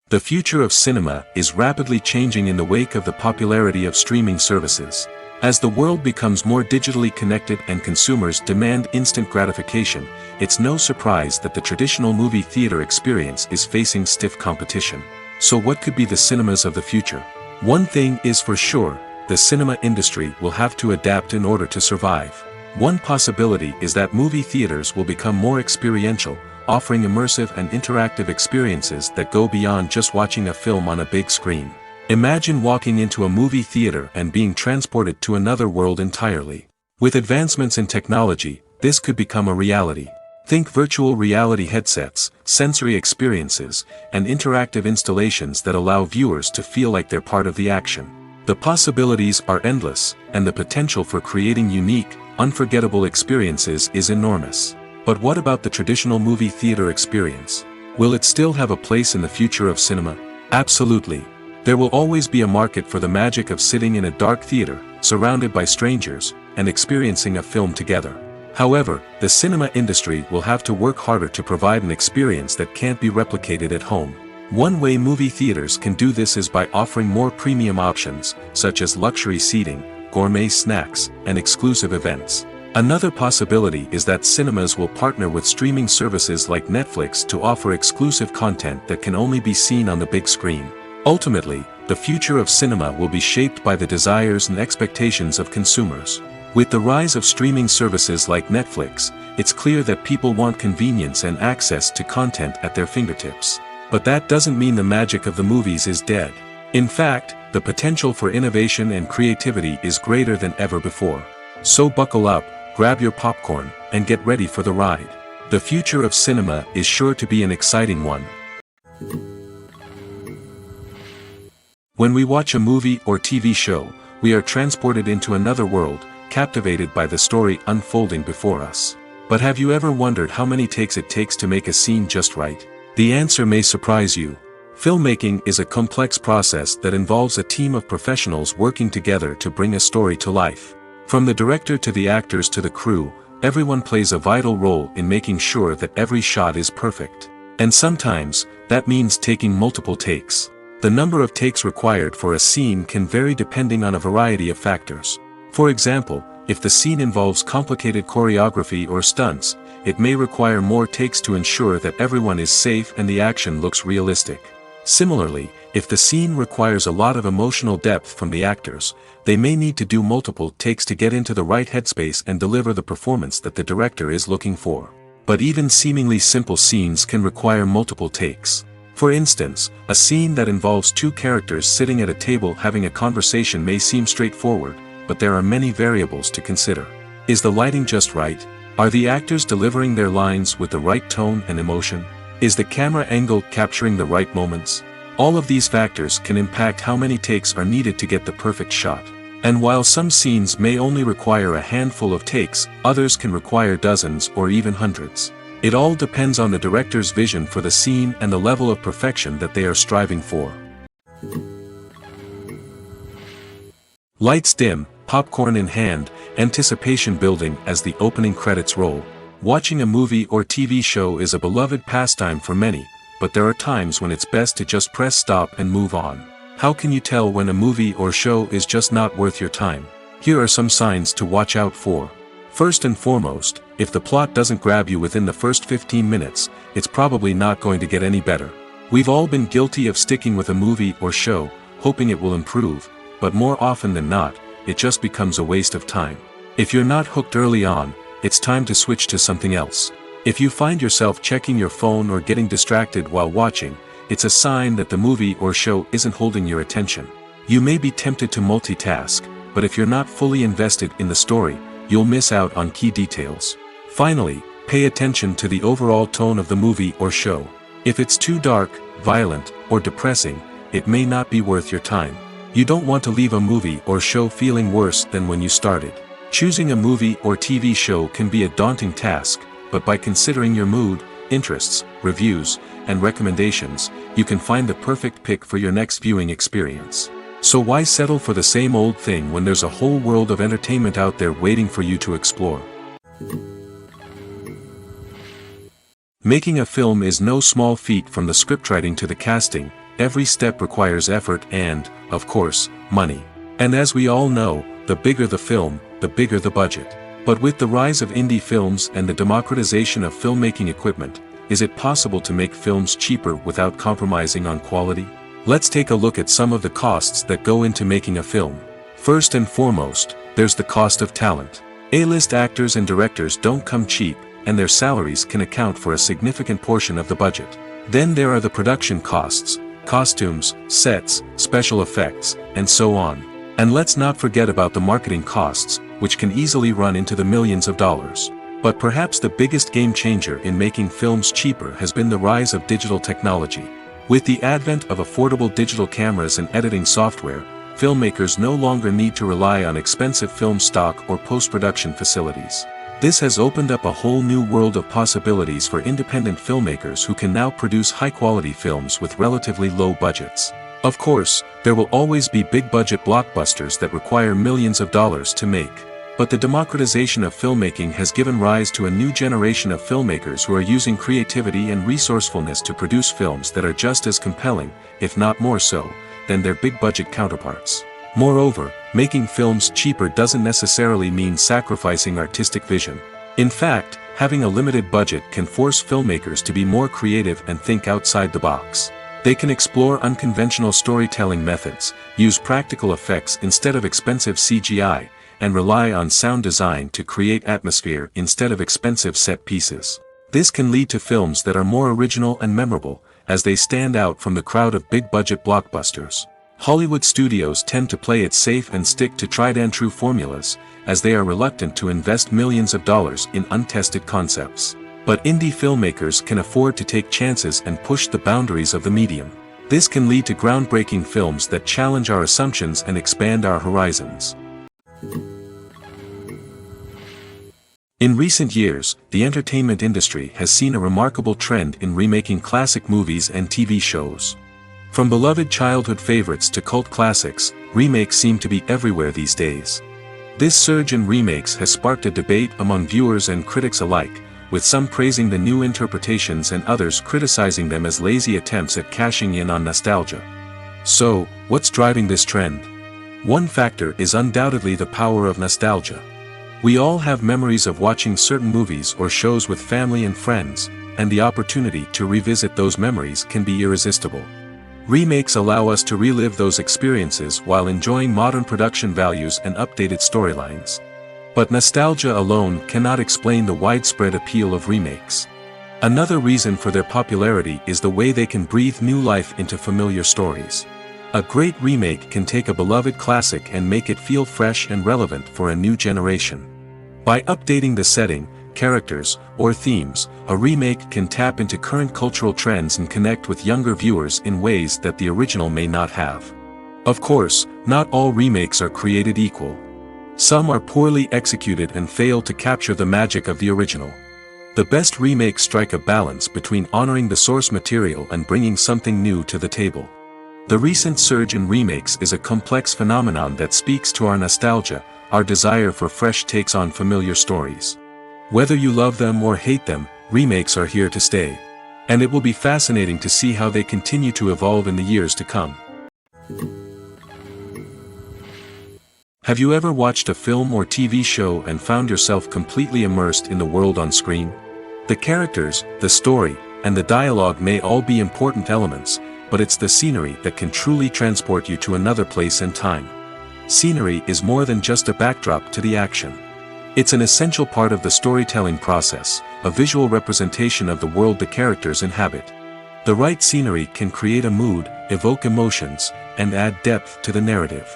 The future of cinema is rapidly changing in the wake of the popularity of streaming services. As the world becomes more digitally connected and consumers demand instant gratification, it's no surprise that the traditional movie theater experience is facing stiff competition. So what could be the cinemas of the future? One thing is for sure, the cinema industry will have to adapt in order to survive. One possibility is that movie theaters will become more experiential, offering immersive and interactive experiences that go beyond just watching a film on a big screen. Imagine walking into a movie theater and being transported to another world entirely. With advancements in technology, this could become a reality. Think virtual reality headsets, sensory experiences, and interactive installations that allow viewers to feel like they're part of the action. The possibilities are endless, and the potential for creating unique, unforgettable experiences is enormous. But what about the traditional movie theater experience? Will it still have a place in the future of cinema? Absolutely. There will always be a market for the magic of sitting in a dark theater, surrounded by strangers, and experiencing a film together. However, the cinema industry will have to work harder to provide an experience that can't be replicated at home. One way movie theaters can do this is by offering more premium options, such as luxury seating, gourmet snacks, and exclusive events. Another possibility is that cinemas will partner with streaming services like Netflix to offer exclusive content that can only be seen on the big screen. Ultimately, the future of cinema will be shaped by the desires and expectations of consumers. With the rise of streaming services like Netflix, it's clear that people want convenience and access to content at their fingertips. But that doesn't mean the magic of the movies is dead. In fact, the potential for innovation and creativity is greater than ever before. So buckle up, grab your popcorn, and get ready for the ride. The future of cinema is sure to be an exciting one. When we watch a movie or TV show, we are transported into another world, captivated by the story unfolding before us. But have you ever wondered how many takes it takes to make a scene just right? The answer may surprise you. Filmmaking is a complex process that involves a team of professionals working together to bring a story to life. From the director to the actors to the crew, everyone plays a vital role in making sure that every shot is perfect. And sometimes, that means taking multiple takes. The number of takes required for a scene can vary depending on a variety of factors. For example, if the scene involves complicated choreography or stunts, it may require more takes to ensure that everyone is safe and the action looks realistic. Similarly, if the scene requires a lot of emotional depth from the actors, they may need to do multiple takes to get into the right headspace and deliver the performance that the director is looking for. But even seemingly simple scenes can require multiple takes. For instance, a scene that involves two characters sitting at a table having a conversation may seem straightforward, but there are many variables to consider. Is the lighting just right? Are the actors delivering their lines with the right tone and emotion? Is the camera angle capturing the right moments? All of these factors can impact how many takes are needed to get the perfect shot. And while some scenes may only require a handful of takes, others can require dozens or even hundreds. It all depends on the director's vision for the scene and the level of perfection that they are striving for. Lights dim, popcorn in hand, anticipation building as the opening credits roll. Watching a movie or TV show is a beloved pastime for many, but there are times when it's best to just press stop and move on. How can you tell when a movie or show is just not worth your time? Here are some signs to watch out for. First and foremost, if the plot doesn't grab you within the first 15 minutes, it's probably not going to get any better. We've all been guilty of sticking with a movie or show, hoping it will improve, but more often than not, it just becomes a waste of time. If you're not hooked early on, it's time to switch to something else. If you find yourself checking your phone or getting distracted while watching, it's a sign that the movie or show isn't holding your attention. You may be tempted to multitask, but if you're not fully invested in the story, you'll miss out on key details. Finally, pay attention to the overall tone of the movie or show. If it's too dark, violent, or depressing, it may not be worth your time. You don't want to leave a movie or show feeling worse than when you started. Choosing a movie or TV show can be a daunting task, but by considering your mood, interests, reviews, and recommendations, you can find the perfect pick for your next viewing experience. So why settle for the same old thing when there's a whole world of entertainment out there waiting for you to explore? Making a film is no small feat. From the scriptwriting to the casting, every step requires effort and, of course, money. And as we all know, the bigger the film, the bigger the budget. But with the rise of indie films and the democratization of filmmaking equipment, is it possible to make films cheaper without compromising on quality? Let's take a look at some of the costs that go into making a film. First and foremost, there's the cost of talent. A-list actors and directors don't come cheap, and their salaries can account for a significant portion of the budget. Then there are the production costs, costumes, sets, special effects, and so on. And let's not forget about the marketing costs, which can easily run into the millions of dollars. But perhaps the biggest game changer in making films cheaper has been the rise of digital technology. With the advent of affordable digital cameras and editing software, filmmakers no longer need to rely on expensive film stock or post-production facilities. This has opened up a whole new world of possibilities for independent filmmakers who can now produce high-quality films with relatively low budgets. Of course, there will always be big-budget blockbusters that require millions of dollars to make. But the democratization of filmmaking has given rise to a new generation of filmmakers who are using creativity and resourcefulness to produce films that are just as compelling, if not more so, than their big-budget counterparts. Moreover, making films cheaper doesn't necessarily mean sacrificing artistic vision. In fact, having a limited budget can force filmmakers to be more creative and think outside the box. They can explore unconventional storytelling methods, use practical effects instead of expensive CGI, and rely on sound design to create atmosphere instead of expensive set pieces. This can lead to films that are more original and memorable, as they stand out from the crowd of big-budget blockbusters. Hollywood studios tend to play it safe and stick to tried-and-true formulas, as they are reluctant to invest millions of dollars in untested concepts. But indie filmmakers can afford to take chances and push the boundaries of the medium. This can lead to groundbreaking films that challenge our assumptions and expand our horizons. In recent years, the entertainment industry has seen a remarkable trend in remaking classic movies and TV shows. From beloved childhood favorites to cult classics, remakes seem to be everywhere these days. This surge in remakes has sparked a debate among viewers and critics alike, with some praising the new interpretations and others criticizing them as lazy attempts at cashing in on nostalgia. So, what's driving this trend? One factor is undoubtedly the power of nostalgia. We all have memories of watching certain movies or shows with family and friends, and the opportunity to revisit those memories can be irresistible. Remakes allow us to relive those experiences while enjoying modern production values and updated storylines. But nostalgia alone cannot explain the widespread appeal of remakes. Another reason for their popularity is the way they can breathe new life into familiar stories. A great remake can take a beloved classic and make it feel fresh and relevant for a new generation. By updating the setting, characters, or themes, a remake can tap into current cultural trends and connect with younger viewers in ways that the original may not have. Of course, not all remakes are created equal. Some are poorly executed and fail to capture the magic of the original. The best remakes strike a balance between honoring the source material and bringing something new to the table. The recent surge in remakes is a complex phenomenon that speaks to our nostalgia, our desire for fresh takes on familiar stories. Whether you love them or hate them, remakes are here to stay. And it will be fascinating to see how they continue to evolve in the years to come. Have you ever watched a film or TV show and found yourself completely immersed in the world on screen? The characters, the story, and the dialogue may all be important elements, but it's the scenery that can truly transport you to another place and time. Scenery is more than just a backdrop to the action. It's an essential part of the storytelling process, a visual representation of the world the characters inhabit. The right scenery can create a mood, evoke emotions, and add depth to the narrative.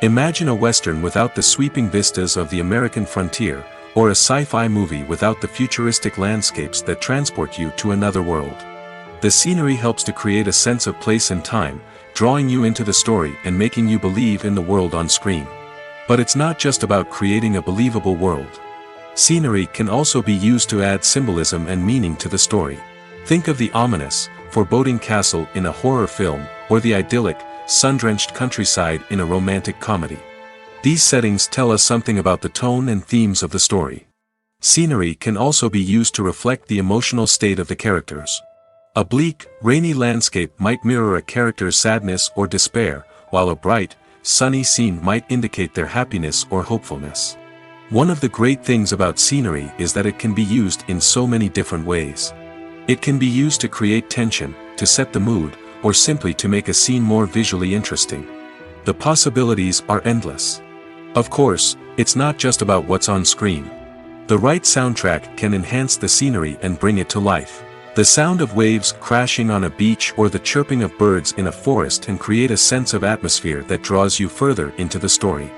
Imagine a Western without the sweeping vistas of the American frontier, or a sci-fi movie without the futuristic landscapes that transport you to another world. The scenery helps to create a sense of place and time, drawing you into the story and making you believe in the world on screen. But it's not just about creating a believable world. Scenery can also be used to add symbolism and meaning to the story. Think of the ominous, foreboding castle in a horror film, or the idyllic, sun-drenched countryside in a romantic comedy. These settings tell us something about the tone and themes of the story. Scenery can also be used to reflect the emotional state of the characters. A bleak, rainy landscape might mirror a character's sadness or despair, while a bright, sunny scene might indicate their happiness or hopefulness. One of the great things about scenery is that it can be used in so many different ways. It can be used to create tension, to set the mood, or simply to make a scene more visually interesting. The possibilities are endless. Of course, it's not just about what's on screen. The right soundtrack can enhance the scenery and bring it to life. The sound of waves crashing on a beach or the chirping of birds in a forest can create a sense of atmosphere that draws you further into the story.